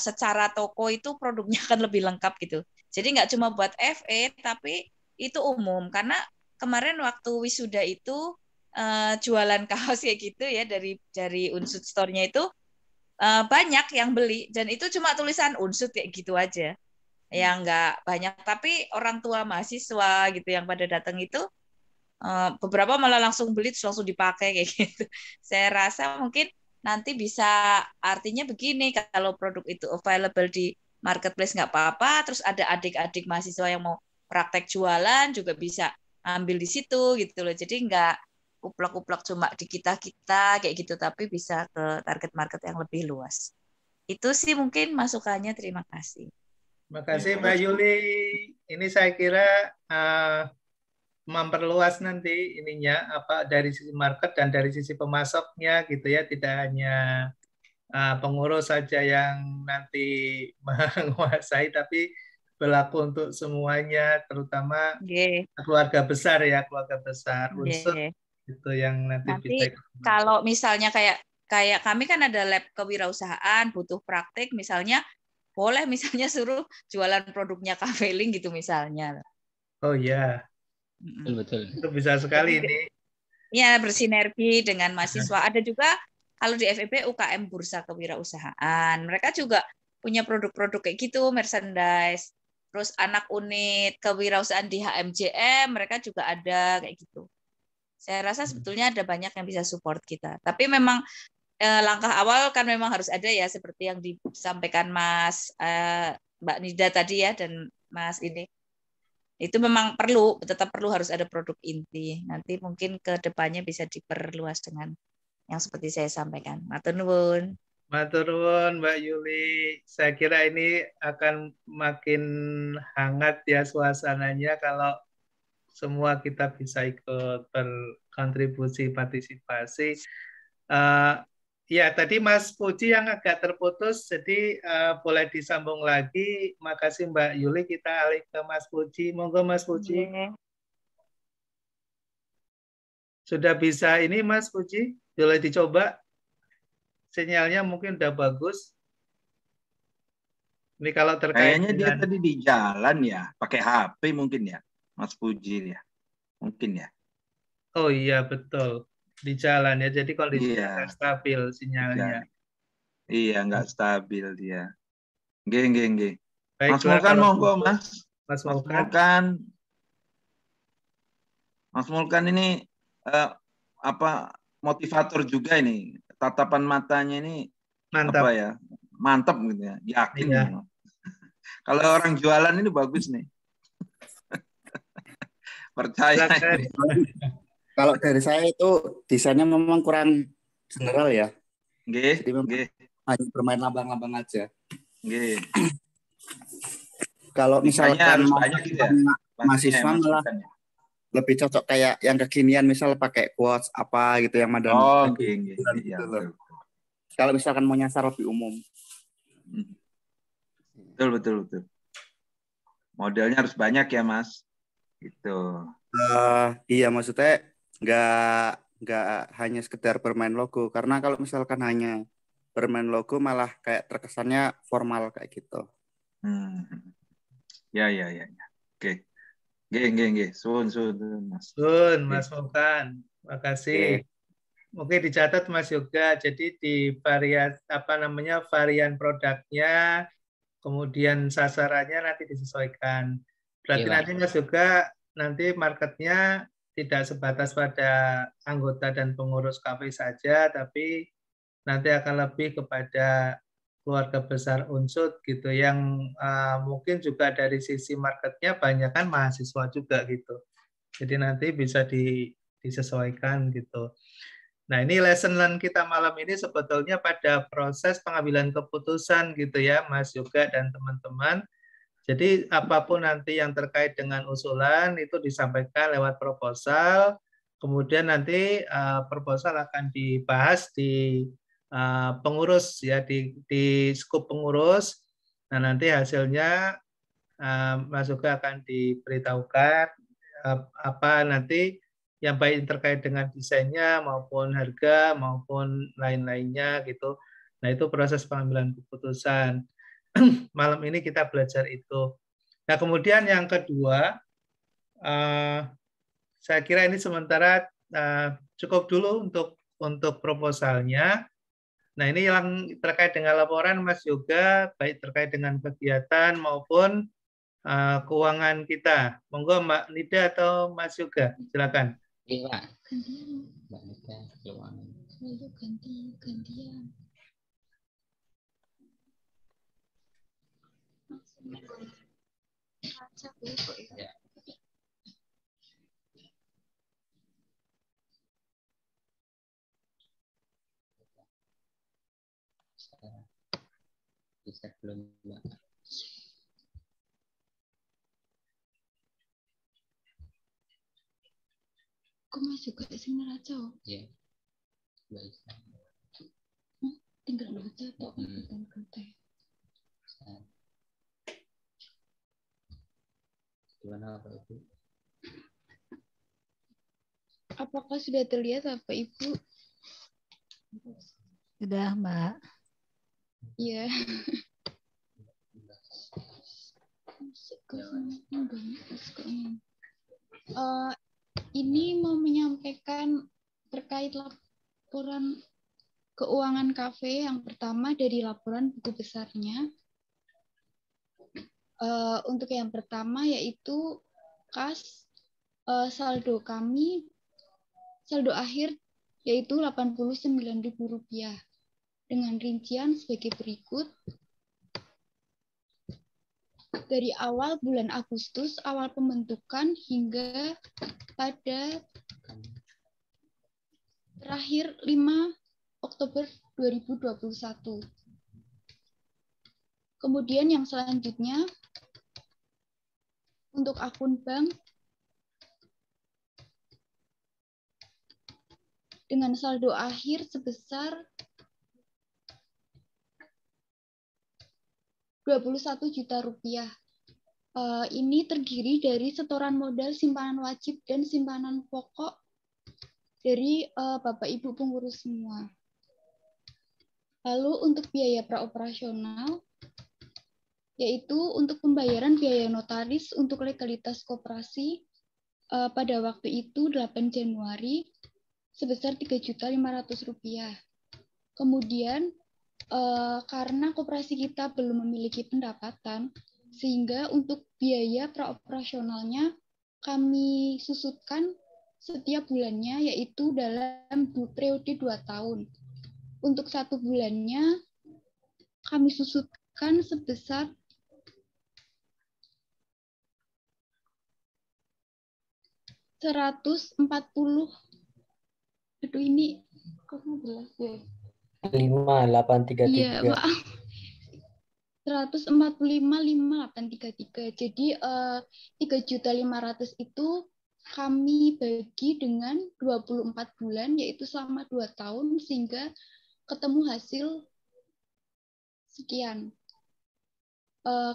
secara toko itu produknya kan lebih lengkap gitu. Jadi nggak cuma buat FE, tapi itu umum. Karena kemarin waktu wisuda itu jualan kaos kayak gitu ya dari Unsud Store-nya itu banyak yang beli, dan itu cuma tulisan Unsud kayak gitu aja, yang nggak banyak, tapi orang tua mahasiswa gitu yang pada datang itu beberapa malah langsung beli terus langsung dipakai kayak gitu. Saya rasa mungkin nanti bisa, artinya begini, kalau produk itu available di marketplace nggak apa-apa, terus ada adik-adik mahasiswa yang mau praktek jualan juga bisa ambil di situ gitu loh, jadi nggak uplak-uplak cuma di kita-kita kayak gitu, tapi bisa ke target market yang lebih luas. Itu sih mungkin masukannya. Terima kasih. Terima kasih Mbak Yuli. Ini saya kira memperluas nanti ininya dari sisi market dan dari sisi pemasoknya gitu ya, tidak hanya pengurus saja yang nanti menguasai, tapi berlaku untuk semuanya, terutama keluarga besar ya, keluarga besar Unsud. Itu yang nanti bisa kalau misalnya kayak kami kan ada lab kewirausahaan, butuh praktik misalnya, boleh misalnya suruh jualan produknya Cafe Link gitu misalnya. Oh iya, betul. Itu bisa sekali ini. Ya, bersinergi dengan mahasiswa. Ada juga kalau di FEB UKM Bursa Kewirausahaan, mereka juga punya produk-produk kayak gitu, merchandise. Terus anak unit kewirausahaan di HMJM, mereka juga ada kayak gitu. Saya rasa sebetulnya ada banyak yang bisa support kita. Tapi memang langkah awal kan memang harus ada ya, seperti yang disampaikan Mbak Nida tadi ya, dan Mas ini. Itu memang tetap perlu harus ada produk inti. Nanti mungkin ke depannya bisa diperluas dengan yang seperti saya sampaikan. Matur nuwun. Matur nuwun Mbak Yuli. Saya kira ini akan makin hangat ya suasananya kalau semua kita bisa ikut berkontribusi, partisipasi. Ya, tadi Mas Puji yang agak terputus, jadi boleh disambung lagi. Makasih Mbak Yuli, kita alih ke Mas Puji. Monggo Mas Puji. Sudah bisa ini Mas Puji? Boleh dicoba? Sinyalnya mungkin udah bagus. Ini kalau terkait Kayaknya dia dengan... tadi di jalan ya, pakai HP mungkin ya, Mas Puji ya, mungkin ya. Oh iya betul, di jalan ya. Jadi kondisinya nggak stabil sinyalnya. Iya, nggak stabil dia. Nggih. Mas Baiklah, Mulkan kalau monggo gitu, Mas. Mas Mulkan ini motivator juga ini. Tatapan matanya ini mantap. apa ya? Mantap gitu ya. Yakin. Iya. Ya. Kalau orang jualan ini bagus nih. Percaya. Kalau dari saya itu desainnya memang kurang general ya. Jadi hanya bermain lambang-lambang aja. Kalau Kalau misalkan gitu ya? mahasiswa malah lebih cocok kayak yang kekinian, misal pakai quotes apa gitu yang madam. Iya. Kalau misalkan mau nyasar lebih umum. Betul. Modelnya harus banyak ya Mas. Gitu. Iya, maksudnya nggak hanya sekedar bermain logo, karena kalau misalkan hanya bermain logo malah kayak terkesannya formal kayak gitu. Ya. Oke. Nggih. Suun Mas. Mas Mulkan. Makasih. Mungkin dicatat Mas Yoga. Jadi di varian varian produknya, kemudian sasarannya nanti disesuaikan. Berarti nanti Mas Yoga nanti marketnya tidak sebatas pada anggota dan pengurus kafe saja, tapi nanti akan lebih kepada keluarga besar Unsut gitu, yang mungkin juga dari sisi marketnya banyak kan mahasiswa juga gitu. Jadi nanti bisa disesuaikan gitu. Nah, ini lesson learn kita malam ini sebetulnya pada proses pengambilan keputusan gitu ya, Mas Yoga dan teman-teman. Jadi apapun nanti yang terkait dengan usulan itu disampaikan lewat proposal, kemudian nanti proposal akan dibahas di pengurus ya, di skup pengurus. Nah, nanti hasilnya Mas Yoga akan diberitahukan apa nanti yang baik terkait dengan desainnya maupun harga maupun lain-lainnya gitu. Nah, itu proses pengambilan keputusan. Malam ini kita belajar itu. Nah, kemudian yang kedua, saya kira ini sementara cukup dulu untuk proposalnya. Nah, ini yang terkait dengan laporan Mas Yoga, baik terkait dengan kegiatan maupun keuangan kita. Monggo Mbak Nida atau Mas Yoga, silakan. Iya, Mbak Nida, keuangan. Gantian. Ya. Bisa belum, Mbak? Kok Mas juga sing neraca? Iya. Bisa. Tinggal baca tok kan. Gimana Bapak Ibu? Apakah sudah terlihat Bapak Ibu? Sudah, Mbak. Iya. Ini mau menyampaikan terkait laporan keuangan kafe. Yang pertama dari laporan buku besarnya. Untuk yang pertama yaitu kas saldo kami, saldo akhir yaitu Rp89.000 dengan rincian sebagai berikut. Dari awal bulan Agustus, awal pembentukan hingga pada terakhir 5 Oktober 2021. Kemudian yang selanjutnya, untuk akun bank dengan saldo akhir sebesar 21 juta rupiah. Ini terdiri dari setoran modal, simpanan wajib, dan simpanan pokok dari Bapak Ibu pengurus semua. Lalu untuk biaya praoperasional, yaitu untuk pembayaran biaya notaris untuk legalitas koperasi pada waktu itu 8 Januari sebesar Rp3.500.000. Kemudian karena koperasi kita belum memiliki pendapatan, sehingga untuk biaya praoperasionalnya kami susutkan setiap bulannya, yaitu dalam periode 2 tahun. Untuk 1 bulannya kami susutkan sebesar Rp140. Aduh, ini kok nggak jelas ya? 5833. Iya, maaf. 145.5833. Jadi 3.500.000 itu kami bagi dengan 24 bulan, yaitu selama 2 tahun, sehingga ketemu hasil sekian.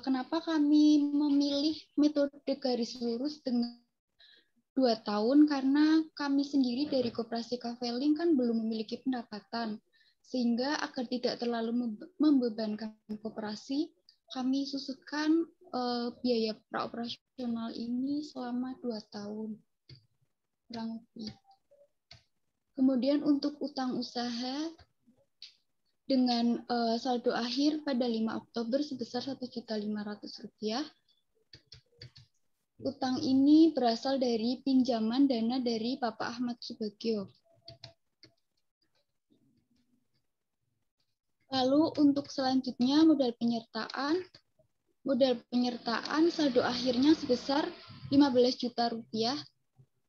Kenapa kami memilih metode garis lurus dengan 2 tahun? Karena kami sendiri dari Koperasi Kaveling kan belum memiliki pendapatan. Sehingga agar tidak terlalu membebankan koperasi, kami susutkan biaya praoperasional ini selama 2 tahun. Kurang lebih. Kemudian untuk utang usaha dengan saldo akhir pada 5 Oktober sebesar Rp1.500.000. Utang ini berasal dari pinjaman dana dari Bapak Ahmad Subagio. Lalu untuk selanjutnya modal penyertaan saldo akhirnya sebesar 15 juta rupiah.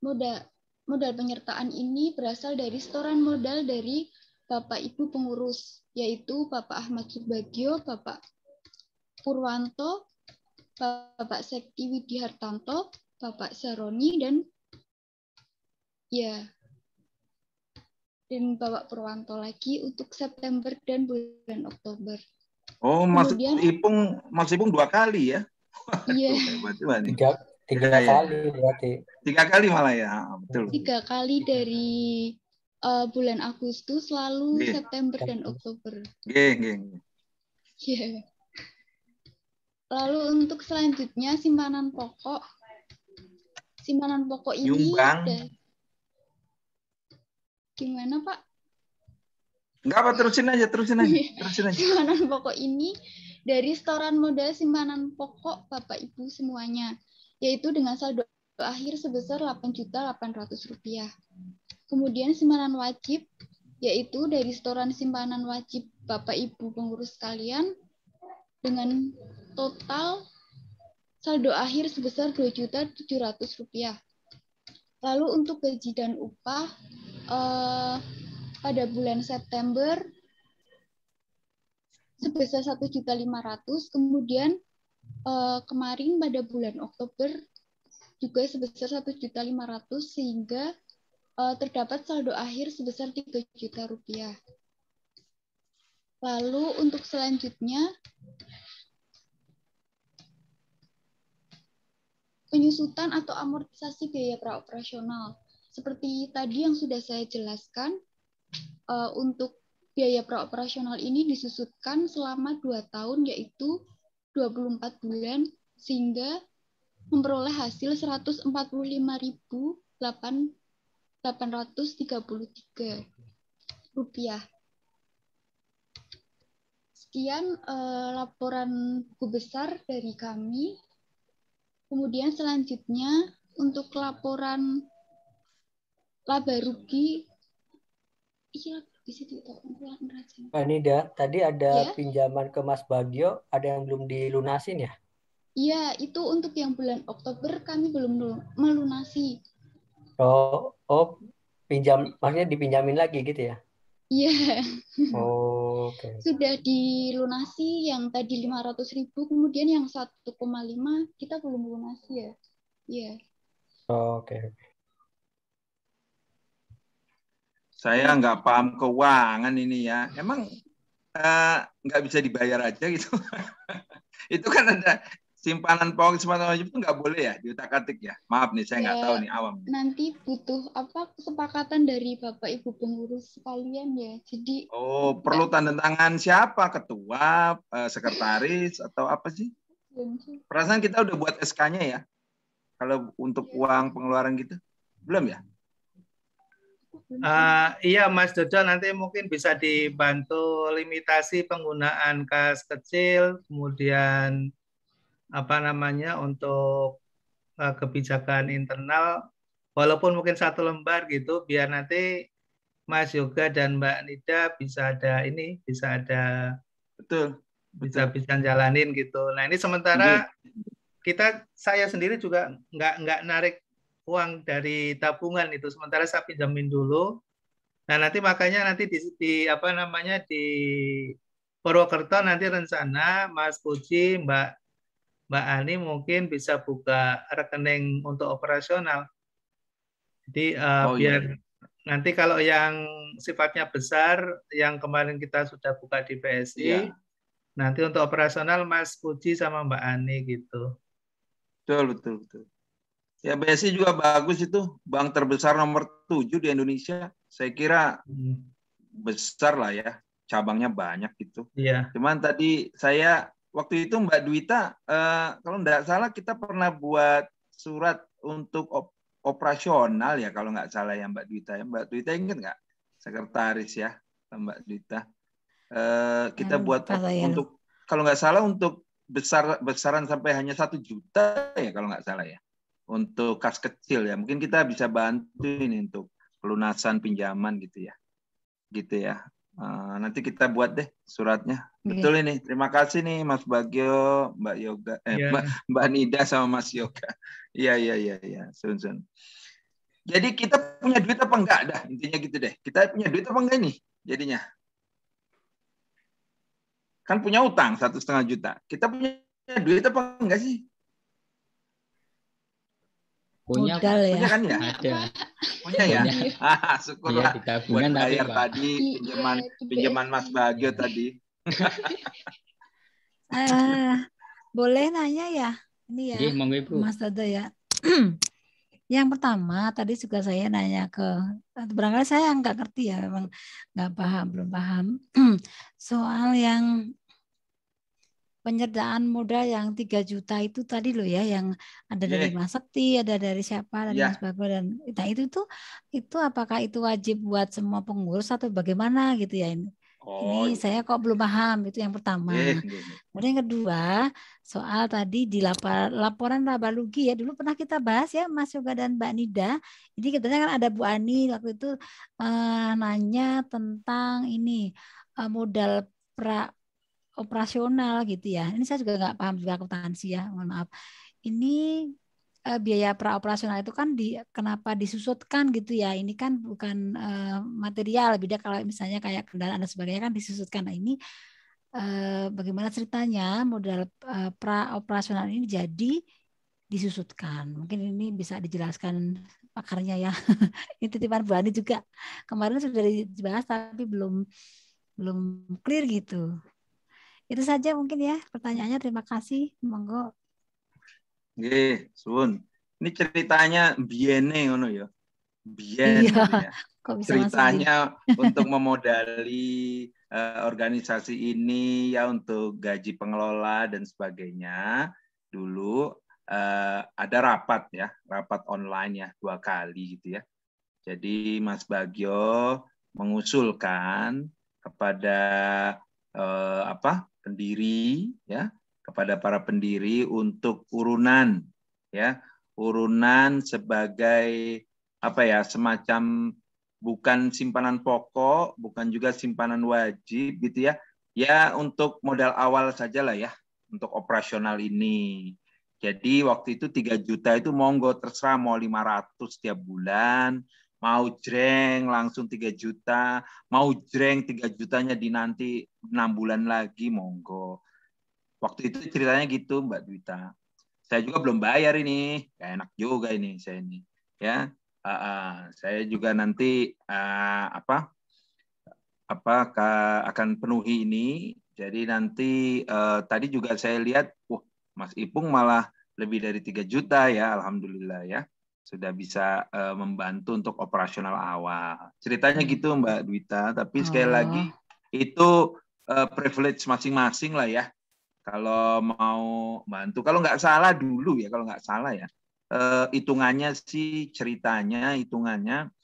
Modal penyertaan ini berasal dari setoran modal dari Bapak Ibu pengurus, yaitu Bapak Ahmad Subagio, Bapak Purwanto, Bapak Sekti Widihartanto, Bapak Saroni, dan Bapak Purwanto lagi untuk September dan bulan Oktober. Oh, Kemudian, Mas Ipung 2 kali ya? Iya. Tiga kali berarti. 3 kali malah ya, betul. 3 kali dari bulan Agustus, lalu September dan Oktober. Geng. Yeah. Lalu untuk selanjutnya simpanan pokok. Simpanan pokok ini nyumbang. Gimana, Pak? Enggak apa, terusin aja. Simpanan pokok ini dari setoran modal simpanan pokok Bapak Ibu semuanya, yaitu dengan saldo akhir sebesar Rp8.800.000. Kemudian simpanan wajib, yaitu dari setoran simpanan wajib Bapak Ibu pengurus sekalian dengan total saldo akhir sebesar Rp2.700.000. Lalu untuk gaji dan upah pada bulan September sebesar 1.500.000, kemudian kemarin pada bulan Oktober juga sebesar 1.500.000, sehingga terdapat saldo akhir sebesar 3 juta rupiah. Lalu untuk selanjutnya penyusutan atau amortisasi biaya praoperasional. Seperti tadi yang sudah saya jelaskan, untuk biaya praoperasional ini disusutkan selama 2 tahun, yaitu 24 bulan, sehingga memperoleh hasil Rp145.833. Sekian laporan buku besar dari kami. Kemudian selanjutnya untuk laporan laba rugi. Pak Nida, tadi ada pinjaman ke Mas Bagio, ada yang belum dilunasin ya? Iya, itu untuk yang bulan Oktober kami belum melunasi. Oh, maksudnya dipinjamin lagi gitu ya? Iya. Oh, oke. Sudah dilunasi yang tadi 500.000, kemudian yang 1,5 kita belum lunasi ya. Iya. Oh, oke. Saya nggak paham keuangan ini ya. Emang nggak bisa dibayar aja gitu? Itu kan ada simpanan pokok simpanan wajib itu nggak boleh ya diutak-atik ya. Maaf nih, saya nggak tahu nih, awam. Nanti butuh kesepakatan dari Bapak Ibu pengurus sekalian ya. Jadi perlu tanda tangan siapa? Ketua, sekretaris atau apa sih? Perasaan kita udah buat SK-nya ya. Kalau untuk uang pengeluaran gitu, belum ya? Iya Mas Dodo, nanti mungkin bisa dibantu limitasi penggunaan kas kecil, kemudian untuk kebijakan internal, walaupun mungkin 1 lembar gitu, biar nanti Mas Yoga dan Mbak Nida bisa ada betul. bisa jalanin gitu. Nah ini sementara saya sendiri juga nggak narik uang dari tabungan itu, sementara saya pinjamin dulu. Nah nanti makanya nanti di Purwokerto nanti rencana Mas Puji, Mbak Ani mungkin bisa buka rekening untuk operasional. Jadi biar nanti kalau yang sifatnya besar, yang kemarin kita sudah buka di PSI, nanti untuk operasional Mas Puji sama Mbak Ani gitu. Betul. Ya BSI juga bagus itu, bank terbesar nomor 7 di Indonesia. Saya kira besar lah ya, cabangnya banyak gitu. Iya. Cuman tadi saya waktu itu Mbak Dwita, kalau nggak salah kita pernah buat surat untuk operasional ya, kalau nggak salah ya Mbak Dwita. Mbak Dwita ingat nggak? Sekretaris ya Mbak Dwita. Kita buat untuk, kalau nggak salah untuk besaran sampai hanya 1 juta ya kalau nggak salah ya. Untuk kas kecil ya, mungkin kita bisa bantu ini untuk pelunasan pinjaman gitu ya. Nanti kita buat deh suratnya. Betul ini. Terima kasih nih Mas Bagio, Mbak Yoga, Mbak Nida sama Mas Yoga. Iya. Sun. Jadi kita punya duit apa enggak dah, intinya gitu deh. Kita punya duit apa enggak nih jadinya? Kan punya utang 1,5 juta. Kita punya duit apa enggak sih? Punya kan ya? Ada. Punya ya? Syukurlah buat bayar tadi pinjaman Mas Bagio tadi. Boleh nanya ya? Ini ya, Mas Dodo ya. Yang pertama tadi juga saya nanya barangkali saya nggak ngerti ya, memang belum paham soal yang penyertaan modal yang 3 juta itu tadi loh ya, yang ada dari Mas Sekti, ada dari siapa, dari Mas Bagio, dan itu apakah itu wajib buat semua pengurus atau bagaimana gitu ya ini? Ini saya kok belum paham, itu yang pertama. Kemudian yang kedua, soal tadi di laporan laba rugi ya, dulu pernah kita bahas ya Mas Yoga dan Mbak Nida. Jadi katanya kan ada Bu Ani waktu itu nanya tentang ini modal operasional gitu ya. Ini saya juga nggak paham juga akuntansi ya, mohon maaf. Ini biaya praoperasional itu kan kenapa disusutkan gitu ya? Ini kan bukan material, beda kalau misalnya kayak kendaraan dan sebagainya kan disusutkan. Nah ini bagaimana ceritanya modal praoperasional ini jadi disusutkan? Mungkin ini bisa dijelaskan pakarnya ya. Ini titipan Bu Ani juga. Kemarin sudah dibahas tapi belum clear gitu. Itu saja mungkin ya pertanyaannya. Terima kasih. Monggo. Nggih, suwun. Ini ceritanya biene ngono ya. Bien gitu ya. Ceritanya untuk memodali organisasi ini ya, untuk gaji pengelola dan sebagainya. Dulu ada rapat online ya 2 kali gitu ya. Jadi Mas Bagio mengusulkan kepada pendiri ya, kepada para pendiri untuk urunan sebagai semacam bukan simpanan pokok, bukan juga simpanan wajib gitu ya untuk modal awal saja lah ya, untuk operasional ini. Jadi waktu itu 3 juta itu monggo, terserah mau 500 tiap bulan, mau jreng langsung 3 juta, mau jreng 3 jutanya di nanti 6 bulan lagi, monggo. Waktu itu ceritanya gitu Mbak Dwita. Saya juga belum bayar ini, gak enak juga ini saya ini. Ya, Saya juga nanti akan penuhi ini. Jadi nanti tadi juga saya lihat, Mas Ipung malah lebih dari 3 juta ya, alhamdulillah ya, sudah bisa membantu untuk operasional awal. Ceritanya gitu Mbak Dwita, tapi sekali lagi itu privilege masing-masing lah ya. Kalau mau bantu, kalau nggak salah dulu ya, kalau nggak salah ya, hitungannya sih hitungannya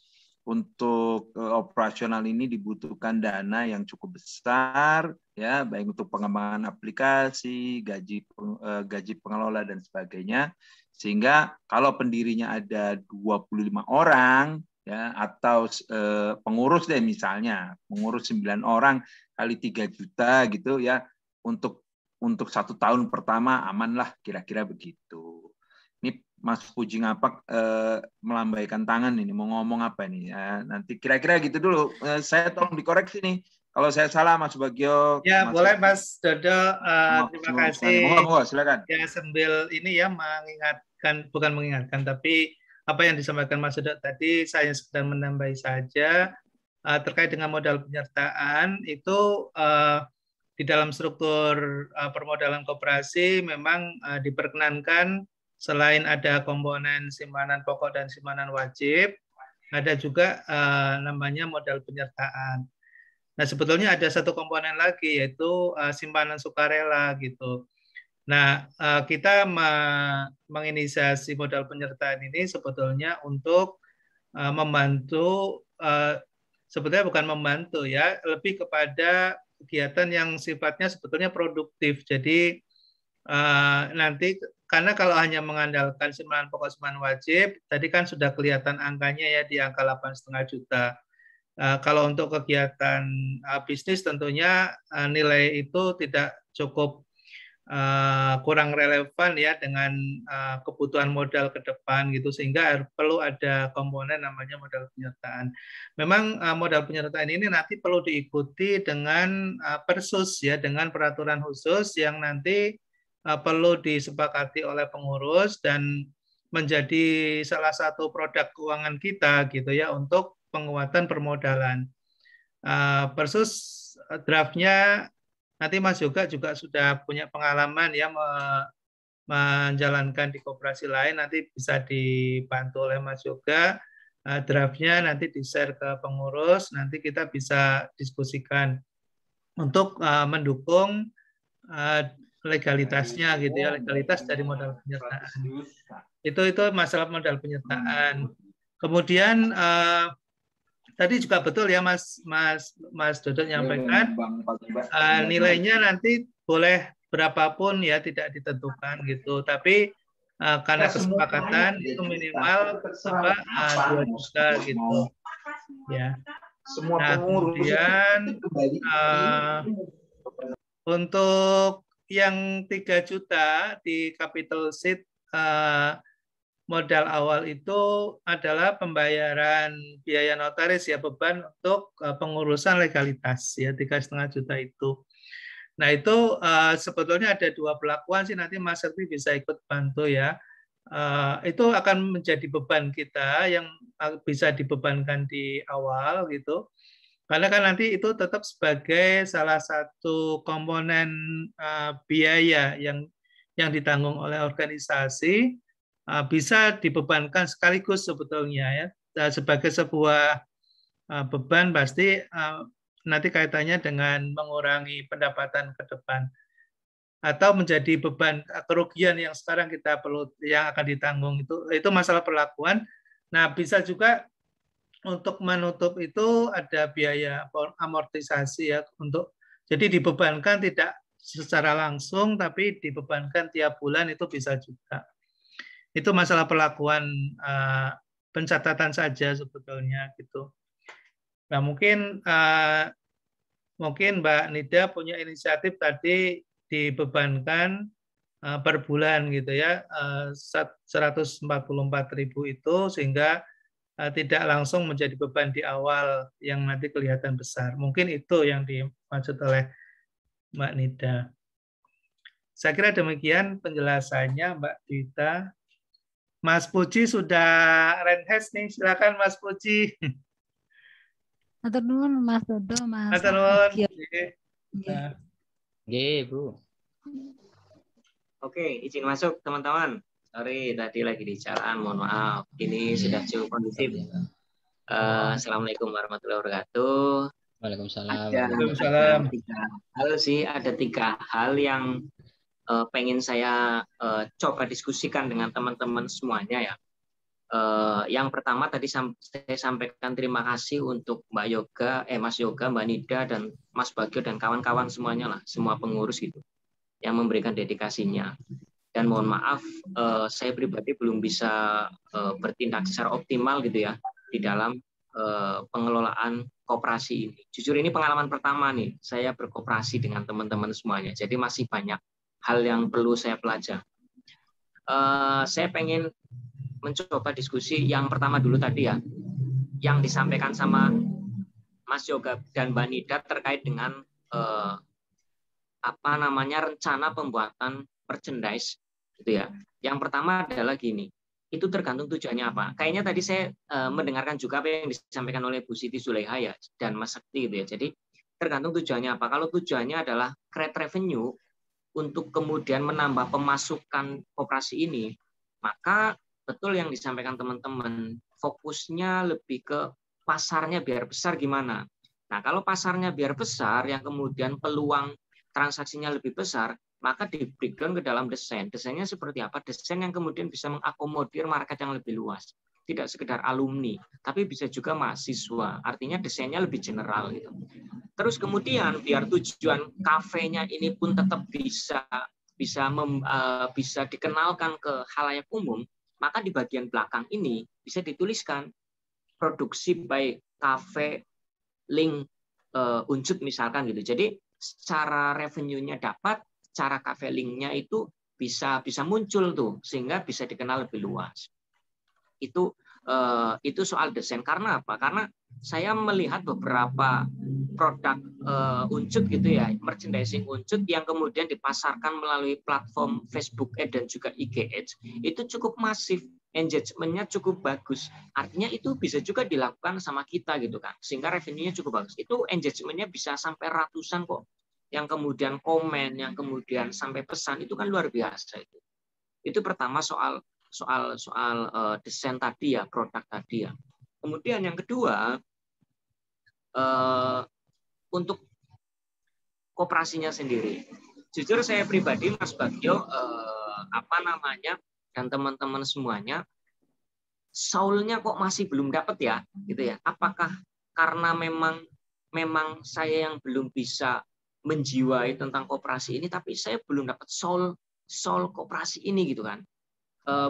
untuk operasional ini dibutuhkan dana yang cukup besar ya, baik untuk pengembangan aplikasi, gaji pengelola dan sebagainya. Sehingga kalau pendirinya ada 25 orang ya, atau pengurus deh misalnya, pengurus 9 orang kali 3 juta gitu ya, untuk 1 tahun pertama aman lah, kira-kira begitu. Ini Mas Puji Ngapak melambaikan tangan ini, mau ngomong apa nih? Ya, nanti kira-kira gitu dulu. Saya tolong dikoreksi nih. Kalau saya salah, Mas Bagio. Ya, Mas boleh Mas Dodo. Terima kasih. Monggo, silakan. Ya, sambil ini ya mengingatkan, bukan mengingatkan, tapi apa yang disampaikan Mas Dodo tadi, saya sedang menambahi saja terkait dengan modal penyertaan itu di dalam struktur permodalan koperasi memang diperkenankan. Selain ada komponen simpanan pokok dan simpanan wajib, ada juga namanya modal penyertaan. Nah, sebetulnya ada satu komponen lagi, yaitu simpanan sukarela gitu. Nah, kita menginisiasi modal penyertaan ini sebetulnya untuk membantu, sebetulnya bukan membantu ya, lebih kepada kegiatan yang sifatnya sebetulnya produktif. Jadi nanti karena kalau hanya mengandalkan simpanan pokok simpanan wajib, tadi kan sudah kelihatan angkanya ya di angka 8,5 juta. Kalau untuk kegiatan bisnis tentunya nilai itu tidak cukup kurang relevan ya dengan kebutuhan modal ke depan gitu, sehingga perlu ada komponen namanya modal penyertaan. Memang modal penyertaan ini nanti perlu diikuti dengan persus ya, dengan peraturan khusus yang nanti perlu disepakati oleh pengurus dan menjadi salah satu produk keuangan kita gitu ya untuk penguatan permodalan. Persus draftnya nanti Mas Yoga juga sudah punya pengalaman ya menjalankan di koperasi lain, nanti bisa dibantu oleh Mas Yoga. Draftnya nanti di-share ke pengurus, nanti kita bisa diskusikan untuk mendukung legalitasnya gitu ya, legalitas dari modal penyertaan. Itu masalah modal penyertaan. Kemudian tadi juga betul ya Mas Dodo nyampaikan nilainya nanti boleh berapapun ya, tidak ditentukan gitu. Tapi karena kesepakatan itu minimal 2 juta gitu. Ya. Nah, kemudian untuk yang 3 juta di capital seed modal awal itu adalah pembayaran biaya notaris ya, beban untuk pengurusan legalitas ya, 3,5 juta itu. Nah itu sebetulnya ada 2 pelakuan sih, nanti Mas Serti bisa ikut bantu ya. Itu akan menjadi beban kita yang bisa dibebankan di awal gitu. Karena kan nanti itu tetap sebagai salah satu komponen biaya yang ditanggung oleh organisasi, bisa dibebankan sekaligus sebetulnya ya. Sebagai sebuah beban pasti nanti kaitannya dengan mengurangi pendapatan ke depan atau menjadi beban kerugian yang sekarang kita perlu yang akan ditanggung, itu masalah perlakuan. Nah, bisa juga untuk menutup itu ada biaya amortisasi ya, untuk jadi dibebankan tidak secara langsung tapi dibebankan tiap bulan, itu bisa juga. Itu masalah perlakuan pencatatan saja sebetulnya gitu. Nah, mungkin Mbak Nida punya inisiatif tadi dibebankan per bulan gitu ya, 144.000 itu, sehingga tidak langsung menjadi beban di awal yang nanti kelihatan besar. Mungkin itu yang dimaksud oleh Mbak Nida. Saya kira demikian penjelasannya Mbak Dita. Mas Puji sudah renhes nih, silakan Mas Puji. Matur nuwun Mas Dodo, Mas Matur nuwun. Nggih, Bu. Oke, izin masuk teman-teman. Sorry, tadi lagi di jalan, mohon maaf. Ini sudah cukup kondusif. Assalamualaikum warahmatullahi wabarakatuh. Waalaikumsalam. Waalaikumsalam. Ada tiga hal yang pengen saya coba diskusikan dengan teman-teman semuanya ya. Yang pertama tadi saya sampaikan terima kasih untuk Mbak Yoga, Mas Yoga, Mbak Nida, dan Mas Bagio dan kawan-kawan semuanya lah, semua pengurus gitu, yang memberikan dedikasinya. Dan mohon maaf, saya pribadi belum bisa bertindak secara optimal gitu ya di dalam pengelolaan koperasi ini. Jujur ini pengalaman pertama nih, saya berkoperasi dengan teman-teman semuanya. Jadi masih banyak hal yang perlu saya pelajari. Saya pengen mencoba diskusi yang pertama dulu tadi ya, yang disampaikan sama Mas Yoga dan Mbak Nida terkait dengan rencana pembuatan merchandise gitu ya. Yang pertama adalah gini, itu tergantung tujuannya apa. Kayaknya tadi saya mendengarkan juga apa yang disampaikan oleh Bu Siti Zulaiha ya dan Mas Sakti gitu ya. Jadi tergantung tujuannya apa. Kalau tujuannya adalah create revenue untuk kemudian menambah pemasukan koperasi ini, maka betul yang disampaikan teman-teman, fokusnya lebih ke pasarnya biar besar gimana. Nah, kalau pasarnya biar besar, yang kemudian peluang transaksinya lebih besar, maka di breakdown ke dalam desain. Desainnya seperti apa? Desain yang kemudian bisa mengakomodir market yang lebih luas. Tidak sekedar alumni, tapi bisa juga mahasiswa. Artinya desainnya lebih general gitu. Terus kemudian biar tujuan kafenya ini pun tetap bisa dikenalkan ke khalayak umum, maka di bagian belakang ini bisa dituliskan produksi by cafe link Unsut misalkan gitu. Jadi secara revenue-nya dapat, cara cafe link-nya itu bisa muncul tuh sehingga bisa dikenal lebih luas. Itu soal desain. Karena apa? Karena saya melihat beberapa produk Unsut gitu ya, merchandising Unsut yang kemudian dipasarkan melalui platform Facebook Ads dan juga IG Ads itu cukup masif, engagement-nya cukup bagus. Artinya itu bisa juga dilakukan sama kita gitu kan, sehingga revenue-nya cukup bagus. Itu engagement-nya bisa sampai ratusan kok. Yang kemudian komen, yang kemudian sampai pesan, itu kan luar biasa itu. Itu pertama soal desain tadi ya, produk tadi ya. Kemudian yang kedua, untuk koperasinya sendiri. Jujur saya pribadi, Mas Bagio, dan teman-teman semuanya, soul-nya kok masih belum dapat ya, gitu ya. Apakah karena memang saya yang belum bisa menjiwai tentang koperasi ini, tapi saya belum dapat soul koperasi ini gitu kan.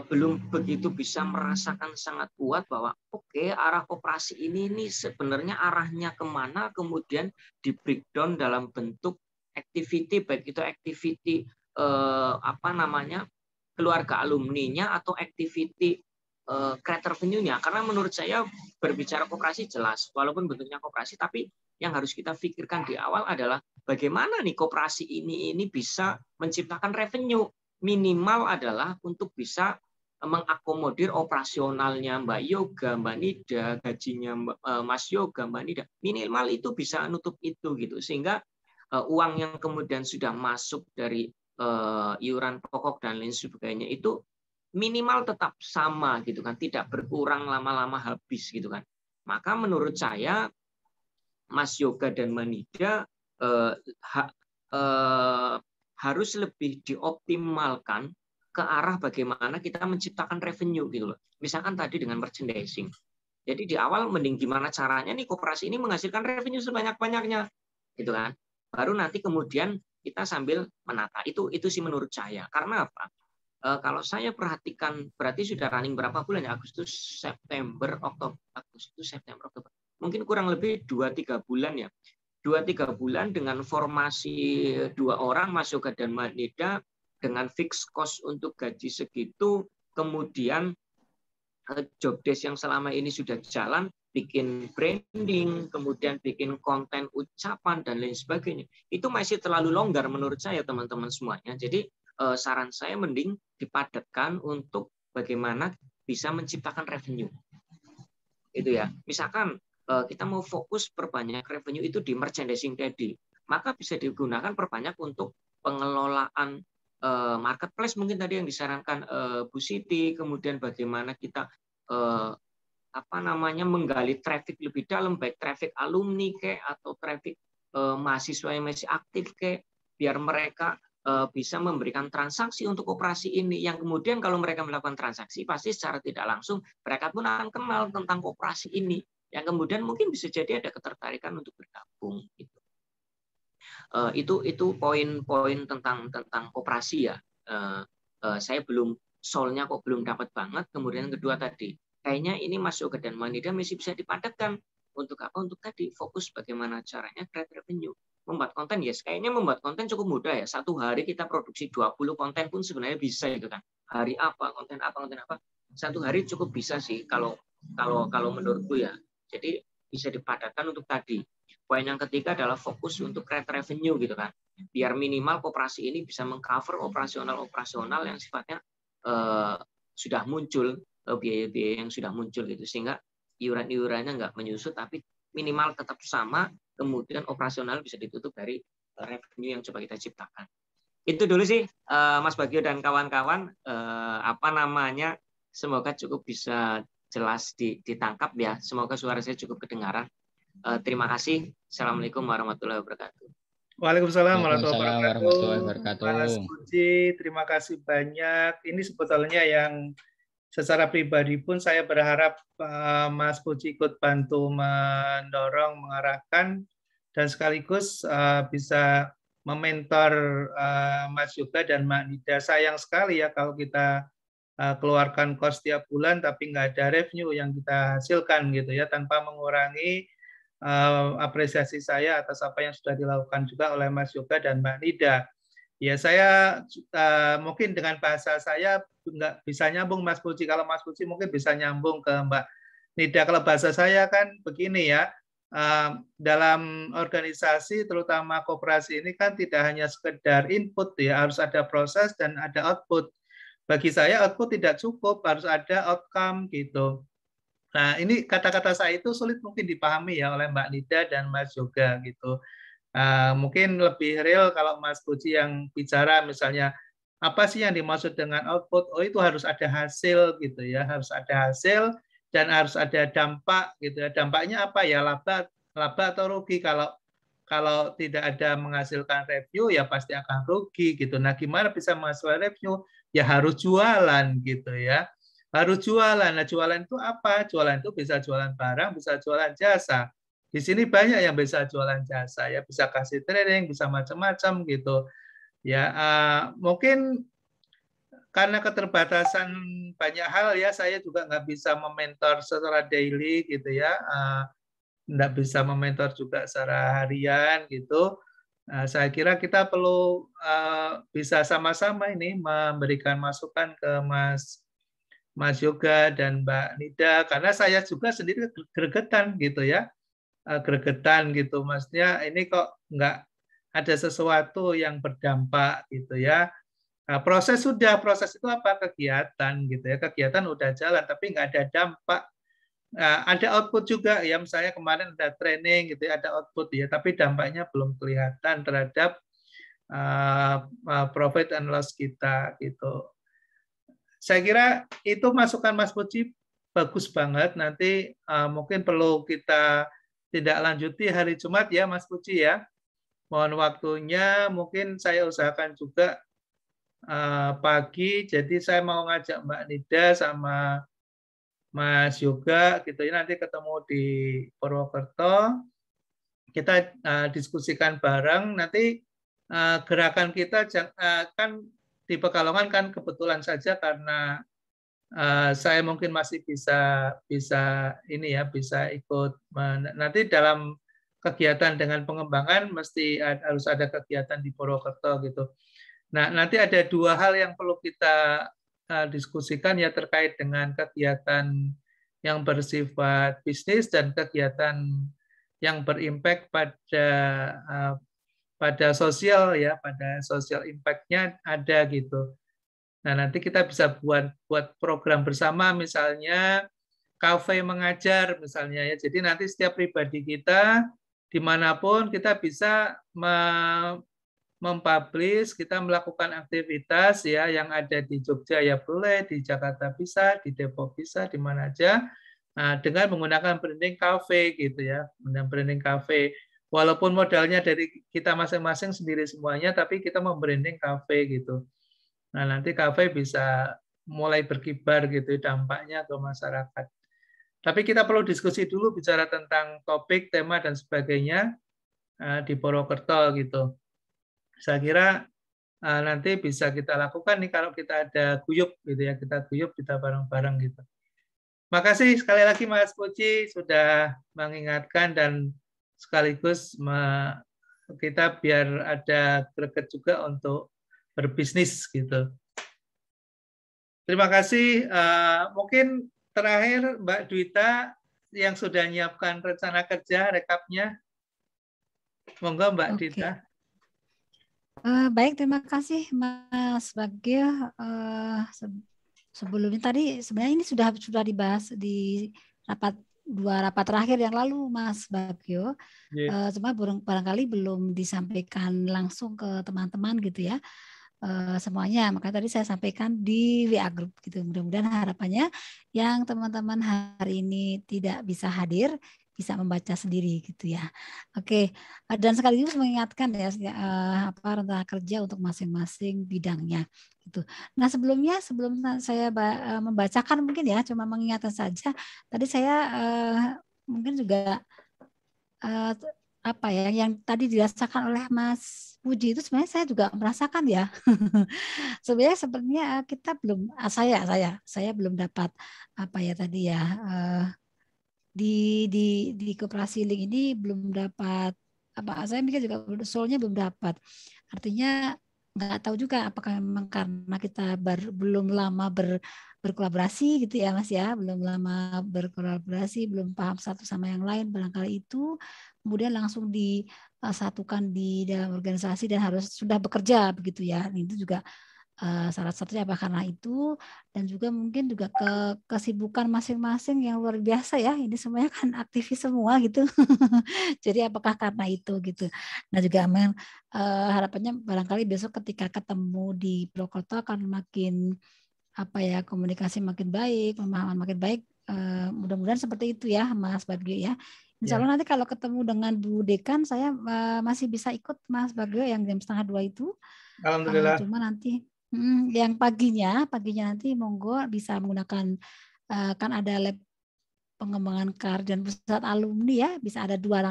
Belum begitu bisa merasakan sangat kuat bahwa oke, arah koperasi ini sebenarnya arahnya kemana, kemudian di breakdown dalam bentuk activity, baik itu activity keluarga alumninya atau activity create revenue-nya. Karena menurut saya berbicara koperasi jelas, walaupun bentuknya koperasi, tapi yang harus kita pikirkan di awal adalah bagaimana nih koperasi ini bisa menciptakan revenue. Minimal adalah untuk bisa mengakomodir operasionalnya Mbak Yoga, Mbak Nida, gajinya Mas Yoga, Mbak Nida. Minimal itu bisa nutup itu gitu, sehingga uang yang kemudian sudah masuk dari iuran pokok dan lain sebagainya itu minimal tetap sama gitu kan, tidak berkurang lama-lama habis gitu kan. Maka menurut saya Mas Yoga dan Mbak Nida harus lebih dioptimalkan ke arah bagaimana kita menciptakan revenue gitu loh. Misalkan tadi dengan merchandising. Jadi di awal mending gimana caranya nih koperasi ini menghasilkan revenue sebanyak-banyaknya gitu kan. Baru nanti kemudian kita sambil menata. Itu sih menurut saya. Karena apa? Kalau saya perhatikan berarti sudah running berapa bulan ya? Agustus, September, Oktober. Mungkin kurang lebih 2-3 bulan ya. 2-3 bulan dengan formasi 2 orang, Mas Yoga dan Mbak Nida, dengan fixed cost untuk gaji segitu, kemudian job desk yang selama ini sudah jalan, bikin branding, kemudian bikin konten ucapan, dan lain sebagainya. Itu masih terlalu longgar menurut saya, teman-teman semuanya. Jadi saran saya mending dipadatkan untuk bagaimana bisa menciptakan revenue. Itu ya. Misalkan kita mau fokus perbanyak revenue itu di merchandising tadi, maka bisa digunakan perbanyak untuk pengelolaan marketplace mungkin tadi yang disarankan Bu Siti, kemudian bagaimana kita menggali traffic lebih dalam, baik traffic alumni atau traffic mahasiswa yang masih aktif biar mereka bisa memberikan transaksi untuk operasi ini, yang kemudian kalau mereka melakukan transaksi pasti secara tidak langsung mereka pun akan kenal tentang operasi ini, yang kemudian mungkin bisa jadi ada ketertarikan untuk bergabung gitu. Itu poin-poin tentang operasi ya. Saya belum soalnya kok belum dapat banget. Kemudian yang kedua tadi, kayaknya ini Mas Yoga dan Manida masih bisa dipadatkan. Untuk apa? Untuk tadi fokus bagaimana caranya create revenue. Membuat konten, kayaknya membuat konten cukup mudah ya. Satu hari kita produksi 20 konten pun sebenarnya bisa itu kan. Hari apa, konten apa. Satu hari cukup bisa sih kalau menurutku ya. Jadi bisa dipadatkan untuk tadi. Poin yang ketiga adalah fokus untuk create revenue gitu kan. Biar minimal koperasi ini bisa mengcover operasional yang sifatnya sudah muncul, biaya-biaya yang sudah muncul gitu, sehingga iuran-iurannya nggak menyusut tapi minimal tetap sama, kemudian operasional bisa ditutup dari revenue yang coba kita ciptakan. Itu dulu sih Mas Bagio dan kawan-kawan, semoga cukup bisa jelas ditangkap ya, semoga suara saya cukup kedengaran. Terima kasih. Assalamualaikum warahmatullahi wabarakatuh. Waalaikumsalam warahmatullahi wabarakatuh. Mas Puji, terima kasih banyak. Ini sebetulnya yang secara pribadi pun saya berharap Mas Puji ikut bantu mendorong, mengarahkan, dan sekaligus bisa mementor Mas Yoga dan Mbak Nida. Sayang sekali ya kalau kita keluarkan kos tiap bulan tapi nggak ada revenue yang kita hasilkan gitu ya, tanpa mengurangi apresiasi saya atas apa yang sudah dilakukan juga oleh Mas Yoga dan Mbak Nida. Ya, saya mungkin dengan bahasa saya nggak bisa nyambung Mas Puji. Kalau Mas Puji mungkin bisa nyambung ke Mbak Nida. Kalau bahasa saya kan begini ya, dalam organisasi terutama koperasi ini kan tidak hanya sekedar input ya, harus ada proses dan ada output. Bagi saya output tidak cukup, harus ada outcome gitu. Nah, ini kata-kata saya itu sulit mungkin dipahami ya oleh Mbak Nida dan Mas Yoga gitu. Mungkin lebih real kalau Mas Puji yang bicara misalnya apa sih yang dimaksud dengan output? Oh, itu harus ada hasil gitu ya, harus ada hasil dan harus ada dampak gitu ya. Dampaknya apa ya? Laba atau rugi? Kalau tidak ada menghasilkan revenue ya pasti akan rugi gitu. Nah, gimana bisa menghasilkan revenue? Ya harus jualan gitu ya. Harus jualan. Nah, jualan itu apa? Jualan itu bisa jualan barang, bisa jualan jasa. Di sini banyak yang bisa jualan jasa, ya bisa kasih training, bisa macam-macam gitu. Ya, mungkin karena keterbatasan banyak hal ya, saya juga nggak bisa mementor secara daily gitu ya, nggak bisa mementor juga secara harian gitu. Saya kira kita perlu bisa sama-sama ini memberikan masukan ke Mas Yoga dan Mbak Nida, karena saya juga sendiri gregetan gitu ya, gregetan gitu, maksudnya ini kok nggak ada sesuatu yang berdampak gitu ya. Proses itu apa? Kegiatan gitu ya, kegiatan udah jalan tapi nggak ada dampak. Ada output juga ya, misalnya kemarin ada training gitu ya, ada output ya, tapi dampaknya belum kelihatan terhadap profit and loss kita gitu. Saya kira itu masukan Mas Puji bagus banget. Nanti mungkin perlu kita tidak lanjuti hari Jumat ya Mas Puji ya. Mohon waktunya, mungkin saya usahakan juga pagi. Jadi saya mau ngajak Mbak Nida sama Mas Yoga gitu ya. Nanti ketemu di Purwokerto. Kita diskusikan bareng. Nanti gerakan kita kan di Pekalongan kan kebetulan saja karena saya mungkin masih bisa ini ya, bisa ikut. Nanti dalam kegiatan dengan pengembangan mesti harus ada kegiatan di Purwokerto gitu. Nah, nanti ada dua hal yang perlu kita diskusikan ya, terkait dengan kegiatan yang bersifat bisnis dan kegiatan yang berimpact pada sosial ya, pada social impact-nya ada gitu. Nah, nanti kita bisa buat program bersama, misalnya kafe mengajar misalnya ya. Jadi nanti setiap pribadi kita dimanapun kita bisa mempublish, kita melakukan aktivitas ya yang ada di Jogja ya boleh, di Jakarta bisa, di Depok bisa, di mana aja. Nah, dengan menggunakan branding cafe gitu ya, dengan branding cafe. Walaupun modalnya dari kita masing-masing sendiri semuanya, tapi kita membranding cafe gitu. Nah, nanti kafe bisa mulai berkibar gitu dampaknya ke masyarakat. Tapi kita perlu diskusi dulu bicara tentang topik, tema, dan sebagainya di Purwokerto gitu. Saya kira nanti bisa kita lakukan nih kalau kita ada guyup gitu ya, kita guyup, kita bareng-bareng gitu. Makasih sekali lagi Mas Puji sudah mengingatkan dan sekaligus kita biar ada greget juga untuk berbisnis gitu. Terima kasih. Mungkin terakhir Mbak Dwita yang sudah menyiapkan rencana kerja rekapnya. Monggo Mbak Dwita. Baik, terima kasih Mas Bagio. Sebelumnya tadi sebenarnya ini sudah dibahas di dua rapat terakhir yang lalu Mas Bagio. Cuma barangkali belum disampaikan langsung ke teman-teman gitu ya. Semuanya, maka tadi saya sampaikan di WA Group gitu. Mudah-mudahan harapannya yang teman-teman hari ini tidak bisa hadir bisa membaca sendiri gitu ya. Oke, dan sekaligus mengingatkan ya rencana kerja untuk masing-masing bidangnya gitu. Nah, sebelum saya membacakan mungkin ya cuma mengingatkan saja. Tadi saya mungkin juga apa ya yang tadi dirasakan oleh Mas Puji itu sebenarnya saya juga merasakan ya. Sebenarnya kita belum saya belum dapat apa ya tadi ya di koperasi link ini belum dapat apa saya mikir juga soalnya belum dapat. Artinya nggak tahu juga apakah memang karena kita belum lama berkolaborasi gitu ya Mas ya, belum lama berkolaborasi, belum paham satu sama yang lain, barangkali itu kemudian langsung disatukan di dalam organisasi dan harus sudah bekerja begitu ya. Itu juga salah satunya apa karena itu dan juga mungkin juga kesibukan masing-masing yang luar biasa ya. Ini semuanya kan aktivis semua gitu. Jadi apakah karena itu gitu. Nah juga harapannya barangkali besok ketika ketemu di Purwokerto akan makin apa ya komunikasi makin baik, pemahaman makin baik. Mudah-mudahan seperti itu ya Mas Bagio ya. Insya Allah nanti kalau ketemu dengan Bu Dekan saya masih bisa ikut Mas Bagio yang jam 1:30 itu. Alhamdulillah. Cuma nanti yang paginya nanti monggo bisa menggunakan kan ada lab pengembangan karir dan pusat alumni ya, bisa ada dua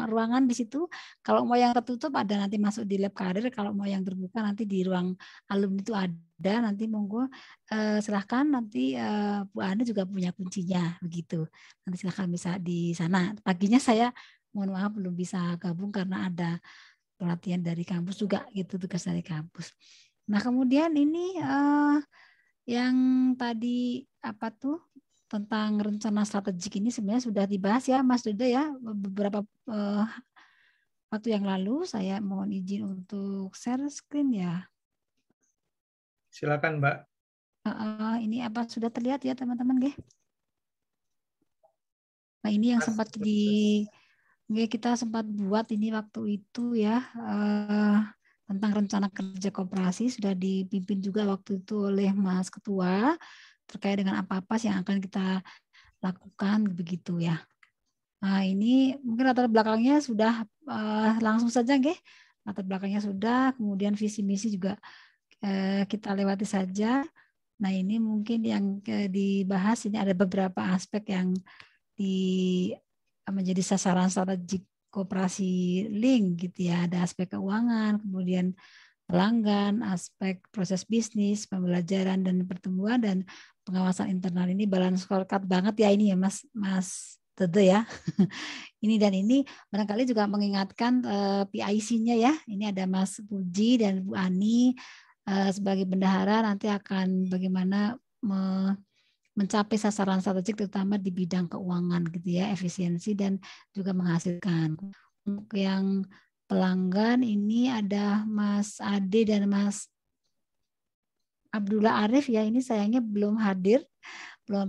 ruangan di situ. Kalau mau yang tertutup ada nanti masuk di lab karir, kalau mau yang terbuka nanti di ruang alumni itu ada. Nanti monggo silahkan nanti Bu Ani juga punya kuncinya begitu. Nanti silahkan bisa di sana. Paginya saya mohon maaf belum bisa gabung karena ada pelatihan dari kampus juga gitu, tugas dari kampus. Nah kemudian ini yang tadi apa tuh tentang rencana strategik ini sebenarnya sudah dibahas ya Mas Duda ya beberapa waktu yang lalu. Saya mohon izin untuk share screen ya. Silakan Mbak. Ini apa sudah terlihat ya teman-teman nggih? Nah ini yang sempat kita sempat buat ini waktu itu ya. Tentang rencana kerja koperasi sudah dipimpin juga waktu itu oleh Mas Ketua terkait dengan apa-apa yang akan kita lakukan begitu ya. Nah ini mungkin latar belakangnya sudah langsung saja nggih. Latar belakangnya sudah, kemudian visi misi juga kita lewati saja. Nah ini mungkin yang dibahas ini ada beberapa aspek yang menjadi sasaran strategik koperasi link gitu ya, ada aspek keuangan, kemudian pelanggan, aspek proses bisnis, pembelajaran dan pertumbuhan dan pengawasan internal. Ini balance scorecard banget ya ini ya Mas Tede ya. Ini dan ini barangkali juga mengingatkan PIC-nya ya. Ini ada Mas Puji dan Bu Ani sebagai bendahara nanti akan bagaimana mencapai sasaran strategik terutama di bidang keuangan gitu ya, efisiensi dan juga menghasilkan. Untuk yang pelanggan ini ada Mas Ade dan Mas Abdullah Arif ya, ini sayangnya belum hadir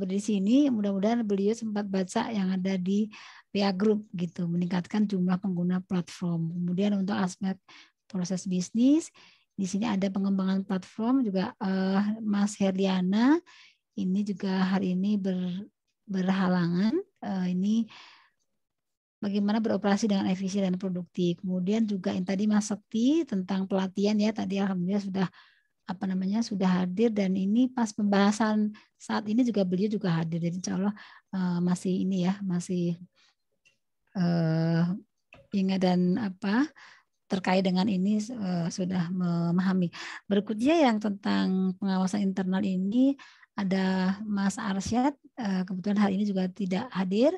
di sini. Mudah-mudahan beliau sempat baca yang ada di PA Group gitu, meningkatkan jumlah pengguna platform. Kemudian untuk aspek proses bisnis, di sini ada pengembangan platform juga Mas Herliana ini juga hari ini berhalangan. Ini bagaimana beroperasi dengan efisien dan produktif. Kemudian juga yang tadi Mas Sekti tentang pelatihan ya, tadi alhamdulillah sudah hadir, dan ini pas pembahasan saat ini juga beliau juga hadir. Jadi insya Allah masih ini ya, masih ingat dan terkait dengan ini sudah memahami. Berikutnya yang tentang pengawasan internal ini ada Mas Arsyad, kebetulan hari ini juga tidak hadir,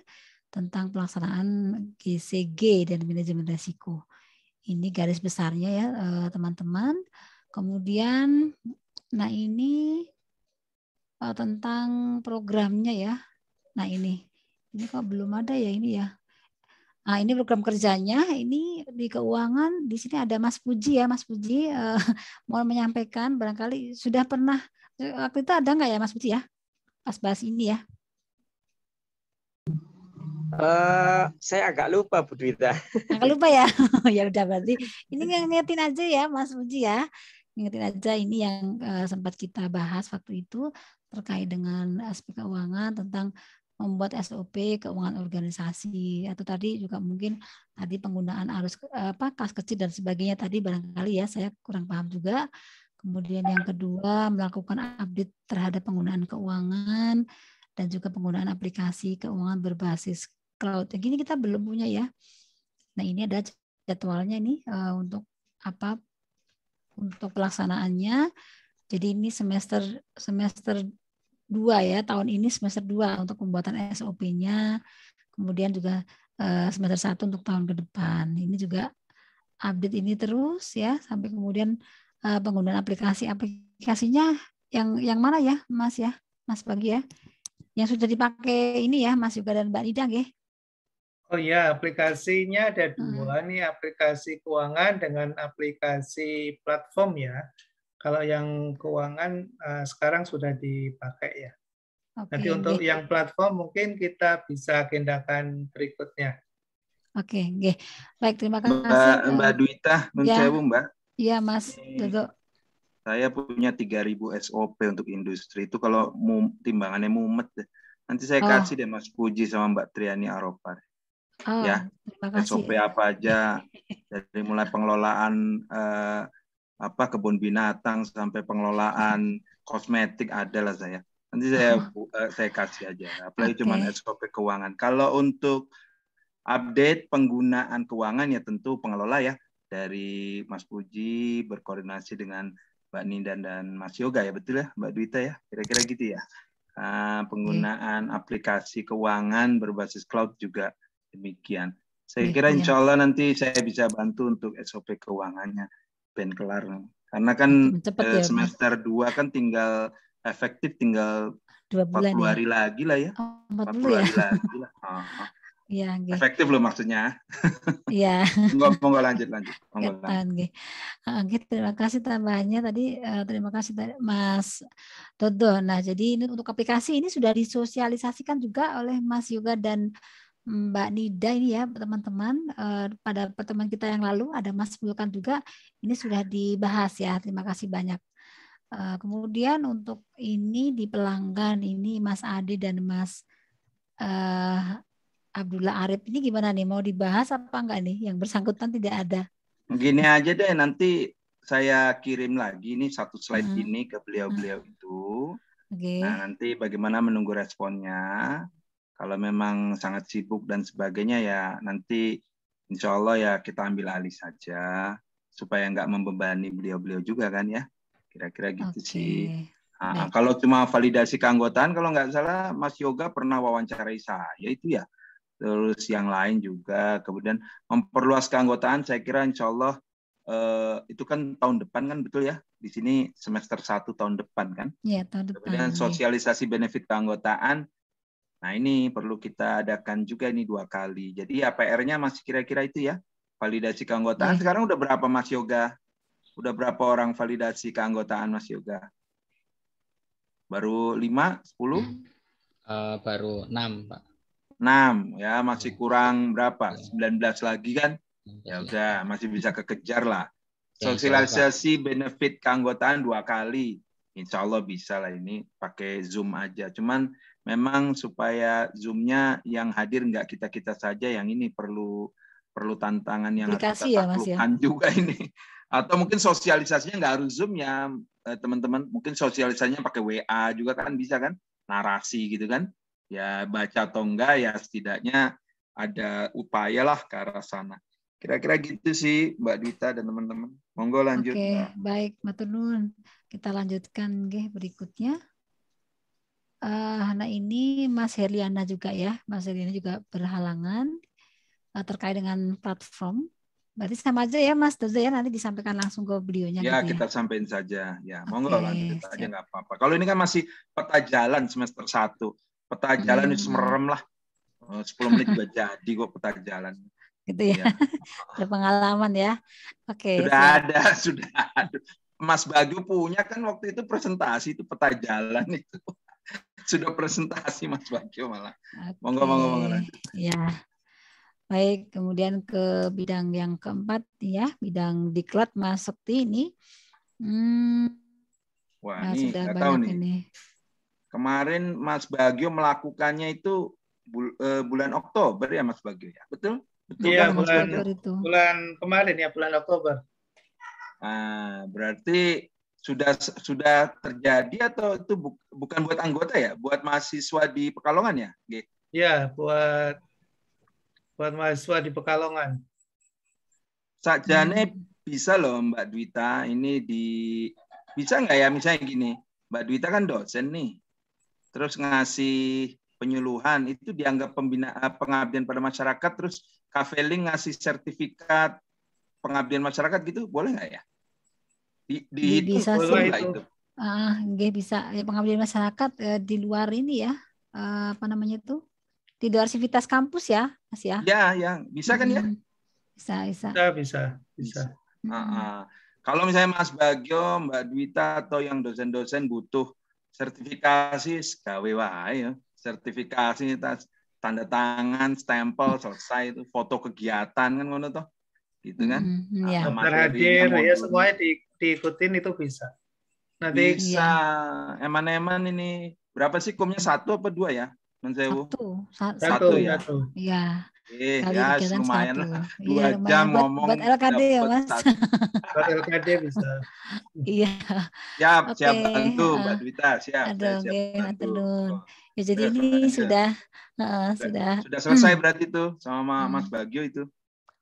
tentang pelaksanaan GCG dan manajemen risiko. Ini garis besarnya ya teman-teman. Kemudian, nah ini tentang programnya ya. Nah ini kok belum ada ya ini ya. Nah ini program kerjanya, ini di keuangan, di sini ada Mas Puji ya. Mas Puji mau menyampaikan, barangkali sudah pernah, waktu itu ada nggak ya Mas Puji ya? Pas bahas ini ya. Saya agak lupa Bu Dwita. Agak lupa ya. Ya udah berarti ini ngingetin aja ya Mas Puji ya. Ingetin aja ini yang sempat kita bahas waktu itu terkait dengan aspek keuangan, tentang membuat SOP keuangan organisasi, atau tadi juga mungkin tadi penggunaan arus kas kecil dan sebagainya tadi barangkali ya saya kurang paham juga. Kemudian yang kedua melakukan update terhadap penggunaan keuangan dan juga penggunaan aplikasi keuangan berbasis cloud. Yang ini kita belum punya ya. Nah ini ada jadwalnya nih untuk untuk pelaksanaannya. Jadi ini semester 2 ya, tahun ini semester 2 untuk pembuatan SOP-nya. Kemudian juga semester 1 untuk tahun ke depan. Ini juga update ini terus ya, sampai kemudian penggunaan aplikasinya yang mana ya Mas ya, Mas Pagi ya? Yang sudah dipakai ini ya Mas Yoga dan Mbak Nida ya? Oh ya, aplikasinya ada 2 nih, aplikasi keuangan dengan aplikasi platform ya. Kalau yang keuangan sekarang sudah dipakai ya. Nanti untuk yang platform mungkin kita bisa agendakan berikutnya. Oke, baik, terima kasih. Mbak Dwita, Mbak. Iya Mas Dodo. Saya punya 3.000 SOP untuk industri itu, kalau timbangannya mumet deh. Nanti saya kasih deh Mas Puji sama Mbak Triani Aropar. Ya, SOP apa aja, dari mulai pengelolaan kebun binatang sampai pengelolaan kosmetik adalah saya. Nanti saya kasih aja. Apalagi cuma SOP keuangan. Kalau untuk update penggunaan keuangan ya tentu pengelola ya, dari Mas Puji berkoordinasi dengan Mbak Nindan dan Mas Yoga ya, betul ya Mbak Dwita ya, kira-kira gitu ya. Penggunaan aplikasi keuangan berbasis cloud juga demikian. Saya kira insya Allah nanti saya bisa bantu untuk SOP keuangannya ben kelar. Karena kan semester 2 kan tinggal efektif tinggal 40 hari lagi lah ya. 40 hari lagi lah. Ya, efektif loh maksudnya. Iya. Monggo lanjut. Terima kasih tambahannya tadi. Terima kasih Mas Dodo. Nah, jadi ini untuk aplikasi ini sudah disosialisasikan juga oleh Mas Yoga dan Mbak Nida ini ya teman-teman. Pada pertemuan kita yang lalu ada Mas Bukan juga, ini sudah dibahas ya. Terima kasih banyak. Kemudian untuk ini di pelanggan ini Mas Adi dan Mas Abdullah Arif ini gimana nih, mau dibahas apa enggak nih? Yang bersangkutan tidak ada. Gini aja deh, nanti saya kirim lagi nih satu slide ini ke beliau-beliau itu. Nah nanti bagaimana menunggu responnya. Kalau memang sangat sibuk dan sebagainya ya nanti insya Allah ya kita ambil alih saja supaya nggak membebani beliau-beliau juga kan ya. Kira-kira gitu sih. Kalau cuma validasi keanggotaan, kalau nggak salah Mas Yoga pernah wawancarai saya itu ya. Terus yang lain juga. Kemudian memperluas keanggotaan saya kira insya Allah itu kan tahun depan kan, betul ya? Di sini semester 1 tahun depan kan? Iya, tahun depan. Kemudian sosialisasi benefit keanggotaan. Nah ini perlu kita adakan juga ini 2 kali. Jadi ya PR-nya masih kira-kira itu ya. Validasi keanggotaan. Sekarang udah berapa Mas Yoga? Udah berapa orang validasi keanggotaan Mas Yoga? Baru 5, 10? Baru 6, Pak. 6 ya, masih kurang berapa? 19 lagi kan? Ya udah, masih bisa kekejar lah. Sosialisasi benefit keanggotaan 2 kali. Insya Allah bisa lah, ini pakai Zoom aja. Cuman memang supaya Zoom-nya yang hadir nggak kita-kita saja, yang ini perlu tantangan yang harus kita taklukkan juga ini. Atau mungkin sosialisasinya nggak harus Zoom ya, teman-teman. Mungkin sosialisasinya pakai WA juga kan bisa kan? Narasi gitu kan? Ya baca atau enggak ya setidaknya ada upaya lah ke arah sana. Kira-kira gitu sih Mbak Dwita dan teman-teman. Monggo lanjut. Oke, baik Matur nuwun. Kita lanjutkan berikutnya. Nah ini Mas Herliana juga ya. Mas Herliana juga berhalangan terkait dengan platform. Berarti sama aja ya Mas Doza ya, nanti disampaikan langsung ke beliaunya. Ya, gitu kita sampaikan saja. Ya, monggo lanjut aja nggak apa-apa. Kalau ini kan masih peta jalan semester 1. Peta jalan itu merem lah. 10 menit juga jadi kok peta jalan. Gitu ya. Ada pengalaman ya. Oke. Sudah ada. Mas Bagio punya kan waktu itu presentasi itu peta jalan itu. Sudah presentasi Mas Bagio malah. Monggo lanjut. Ya. Baik, kemudian ke bidang yang keempat ya, bidang diklat Mas Sekti ini. Wah, ini nggak tahu nih. Ini. Kemarin Mas Bagio melakukannya itu bulan Oktober ya Mas Bagio ya, betul? Betul ya, kan, bulan kemarin ya, bulan Oktober. Nah, berarti sudah terjadi atau itu bukan buat anggota ya, buat mahasiswa di Pekalongan ya? Ya, buat mahasiswa di Pekalongan. Sakjane bisa loh Mbak Dwita, ini bisa nggak ya misalnya gini, Mbak Dwita kan dosen nih, terus ngasih penyuluhan itu dianggap pengabdian pada masyarakat, terus Kaveling ngasih sertifikat pengabdian masyarakat gitu, boleh nggak ya? Dihitung boleh nggak itu? Nggih bisa ya, pengabdian masyarakat di luar ini ya, apa namanya itu? Di luar aktivitas kampus ya, Mas ya? Ya, bisa kan ya? Bisa. Kalau misalnya Mas Bagio, Mbak Dwita atau yang dosen-dosen butuh sertifikasi, gawe wae ya. Sertifikasi, tanda tangan, stempel, selesai itu, foto kegiatan kan ngono toh. Gitu kan? Hadir ya, semuanya diikutin itu bisa. Nanti bisa. Eman-eman ini berapa sih kumnya, 1 apa 2 ya? Satu ya. Iya. Ya lumayan lah. 2 jam ngomong. Buat LKD ya Mas. Buat LKD bisa. Iya. Siap bantu Mbak Dwita. Siap bantu. Ya jadi ini sudah selesai berarti itu sama Mas Bagio itu.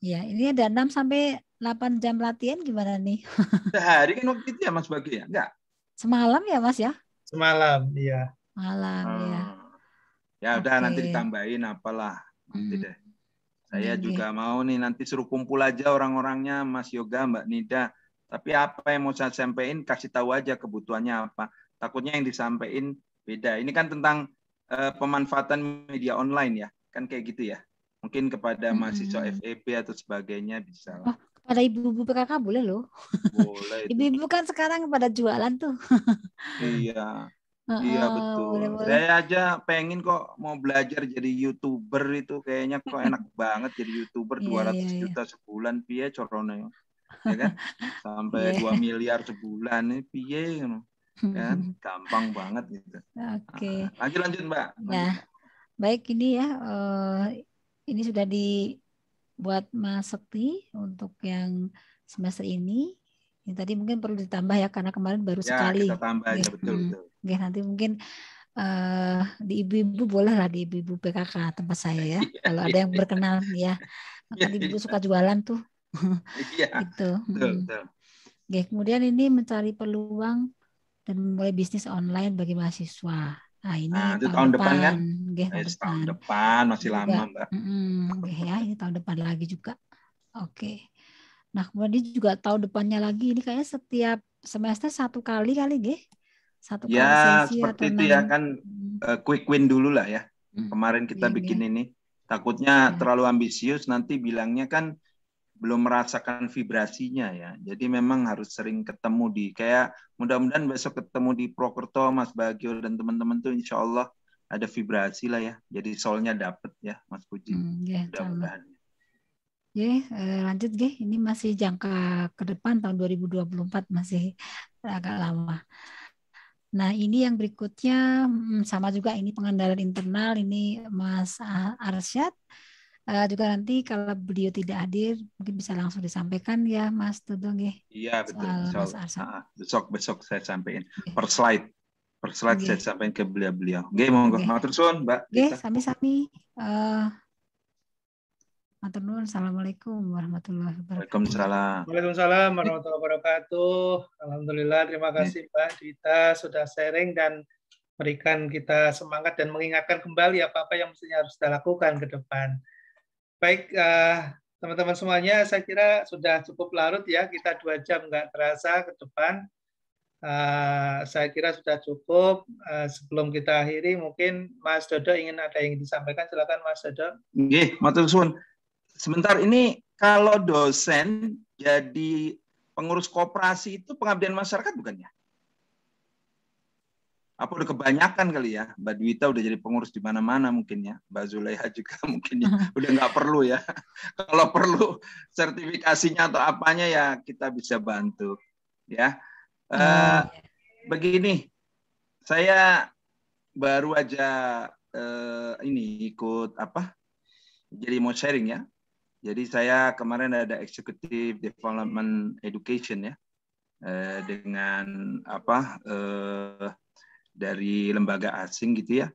Ya, ini ada 6 sampai 8 jam latihan gimana nih? Sehari kan waktu itu ya Mas Bagio ya? Enggak. Semalam ya Mas ya? Semalam, iya. Malam ya. Ya udah nanti ditambahin apalah. Nanti deh. Saya juga mau nih nanti suruh kumpul aja orang-orangnya Mas Yoga, Mbak Nida. Tapi apa yang mau saya sampaikan kasih tahu aja kebutuhannya apa. Takutnya yang disampaikan beda. Ini kan tentang pemanfaatan media online ya. Kan kayak gitu ya. Mungkin kepada mahasiswa FEB atau sebagainya bisa lah. Kepada ibu-ibu PKK boleh loh. Boleh. Ibu-ibu kan sekarang pada jualan tuh. Iya. Iya betul. Boleh. Saya aja pengen kok mau belajar jadi YouTuber itu, kayaknya kok enak banget jadi YouTuber 200 juta sebulan piye corone. Ya kan? Sampai 2 miliar sebulan nih piye ngono. Kan gampang banget gitu. Oke. Lanjut Mbak. Nah, baik ini ya ini sudah dibuat Mas Sekti untuk yang semester ini. Ini tadi mungkin perlu ditambah ya karena kemarin baru sekali. Ya, kita tambah aja betul. Oke, nanti mungkin di ibu-ibu boleh lah di ibu-ibu PKK tempat saya ya. Kalau ada yang berkenan ya. Maka ibu suka jualan tuh. Gitu. Betul. Oke, kemudian ini mencari peluang dan memulai bisnis online bagi mahasiswa. Nah, ini tahun depan kan? Tahun depan masih lama, Mbak. Ya, ini tahun depan lagi juga. Oke. Nah, kemudian juga tahun depannya lagi ini kayaknya setiap semester 1 kali nggih. 1 kali sesi seperti atau itu 6. Ya kan quick win dulu lah ya. Kemarin kita bikin ini. Takutnya terlalu ambisius nanti bilangnya kan belum merasakan vibrasinya ya. Jadi memang harus sering ketemu di kayak mudah-mudahan besok ketemu di Prokerto Mas Bagio dan teman-teman tuh insya Allah ada vibrasi lah ya. Jadi soulnya dapet ya Mas Puji. Mudah-mudahan. Lanjut ini masih jangka ke depan tahun 2024 masih agak lama. Nah ini yang berikutnya sama juga, ini pengendalian internal, ini Mas Arsyad. Juga nanti kalau beliau tidak hadir mungkin bisa langsung disampaikan ya Mas Dodo Iya betul. Mas Besok saya sampaikan per slide saya sampaikan ke beliau. Monggo. Matur suwun Mbak. Sami-sami. Matur nuwun. Assalamualaikum warahmatullahi wabarakatuh. Waalaikumsalam warahmatullahi wabarakatuh. Alhamdulillah, terima kasih Mbak Dita sudah sharing dan berikan kita semangat dan mengingatkan kembali apa-apa yang mestinya harus kita lakukan ke depan. Baik, teman-teman semuanya, saya kira sudah cukup larut ya, kita 2 jam nggak terasa ke depan. Saya kira sudah cukup. Sebelum kita akhiri, mungkin Mas Dodo ada yang disampaikan, silakan Mas Dodo. Matur suwun. Sebentar, ini kalau dosen jadi pengurus koperasi itu pengabdian masyarakat bukan ya? Apa udah kebanyakan kali ya? Mbak Dwita udah jadi pengurus di mana-mana mungkin ya. Mbak Zulaiha juga mungkin ya. Udah nggak perlu ya. Kalau perlu sertifikasinya atau apanya ya kita bisa bantu. Ya. Begini, saya baru aja ikut jadi mau sharing ya. Jadi saya kemarin ada Executive Development Education ya. Dengan dari lembaga asing gitu ya.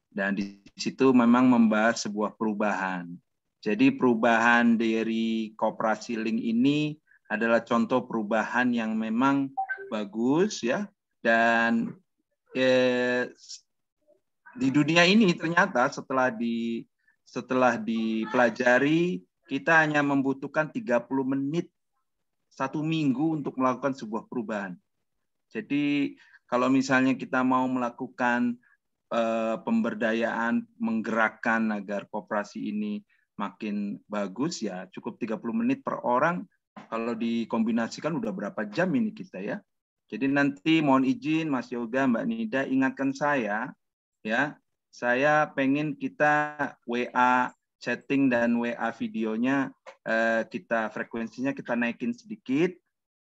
Dan di situ memang membahas sebuah perubahan. Jadi perubahan dari Koperasi Link ini adalah contoh perubahan yang memang bagus ya. Dan di dunia ini ternyata setelah dipelajari kita hanya membutuhkan 30 menit 1 minggu untuk melakukan sebuah perubahan. Jadi kalau misalnya kita mau melakukan pemberdayaan, menggerakkan agar koperasi ini makin bagus, ya cukup 30 menit per orang. Kalau dikombinasikan udah berapa jam ini kita ya. Jadi nanti mohon izin Mas Yoga, Mbak Nida, ingatkan saya, ya. Saya pengen kita WA chatting dan WA videonya frekuensinya kita naikin sedikit.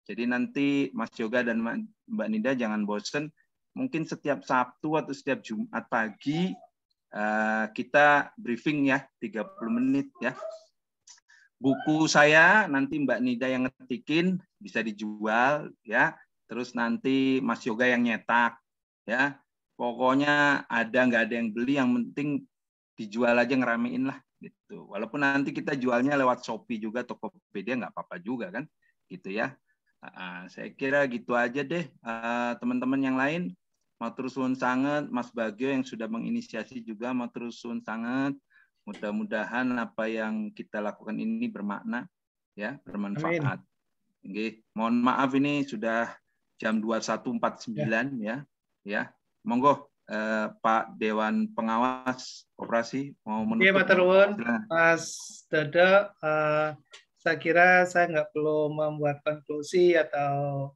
Jadi nanti Mas Yoga dan Mbak Nida jangan bosen. Mungkin setiap Sabtu atau setiap Jumat pagi kita briefing ya 30 menit ya. Buku saya nanti Mbak Nida yang ngetikin bisa dijual ya. Terus nanti Mas Yoga yang nyetak ya. Pokoknya nggak ada yang beli, yang penting dijual aja, ngeramein lah gitu. Walaupun nanti kita jualnya lewat Shopee juga, Tokopedia nggak apa-apa juga kan gitu ya. Saya kira gitu aja deh teman-teman yang lain. Matur suwun sanget Mas Bagio yang sudah menginisiasi juga, matur suwun sanget. Mudah-mudahan apa yang kita lakukan ini bermakna ya, bermanfaat. Oke, mohon maaf ini sudah jam 21.49 ya. Ya. Monggo Pak Dewan Pengawas Koperasi mau menutup. Matur nuwun Mas Dodo. Saya kira saya nggak perlu membuat konklusi atau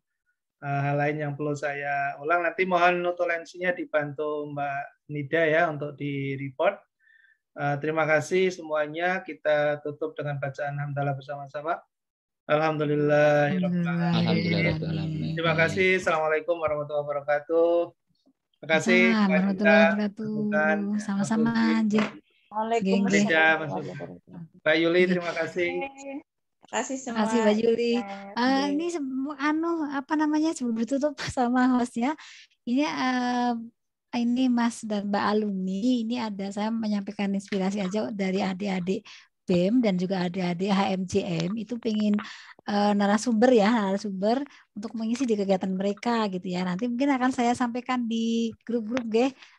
hal lain yang perlu saya ulang. Nanti mohon notulensinya dibantu Mbak Nida ya untuk di-report. Terima kasih semuanya. Kita tutup dengan bacaan hamdalah bersama-sama. Alhamdulillahirrahmanirrahim. Terima kasih. Assalamualaikum warahmatullahi wabarakatuh. Terima kasih. Sama-sama. Waalaikumsalam. Mbak Yuli, terima kasih. Terima kasih semua. Terima kasih Mbak Yuli. Ini sebelum ditutup sama hostnya, ini Mas dan Mbak alumni, ini saya menyampaikan inspirasi aja dari adik-adik BEM dan juga adik-adik HMJM itu pengen narasumber untuk mengisi di kegiatan mereka gitu ya. Nanti mungkin akan saya sampaikan di grup-grup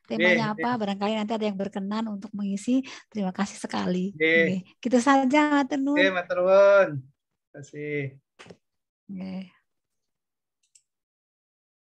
temanya apa, barangkali nanti ada yang berkenan untuk mengisi. Terima kasih sekali. Gitu saja, matur nuwun. Matur nuwun. Terima kasih.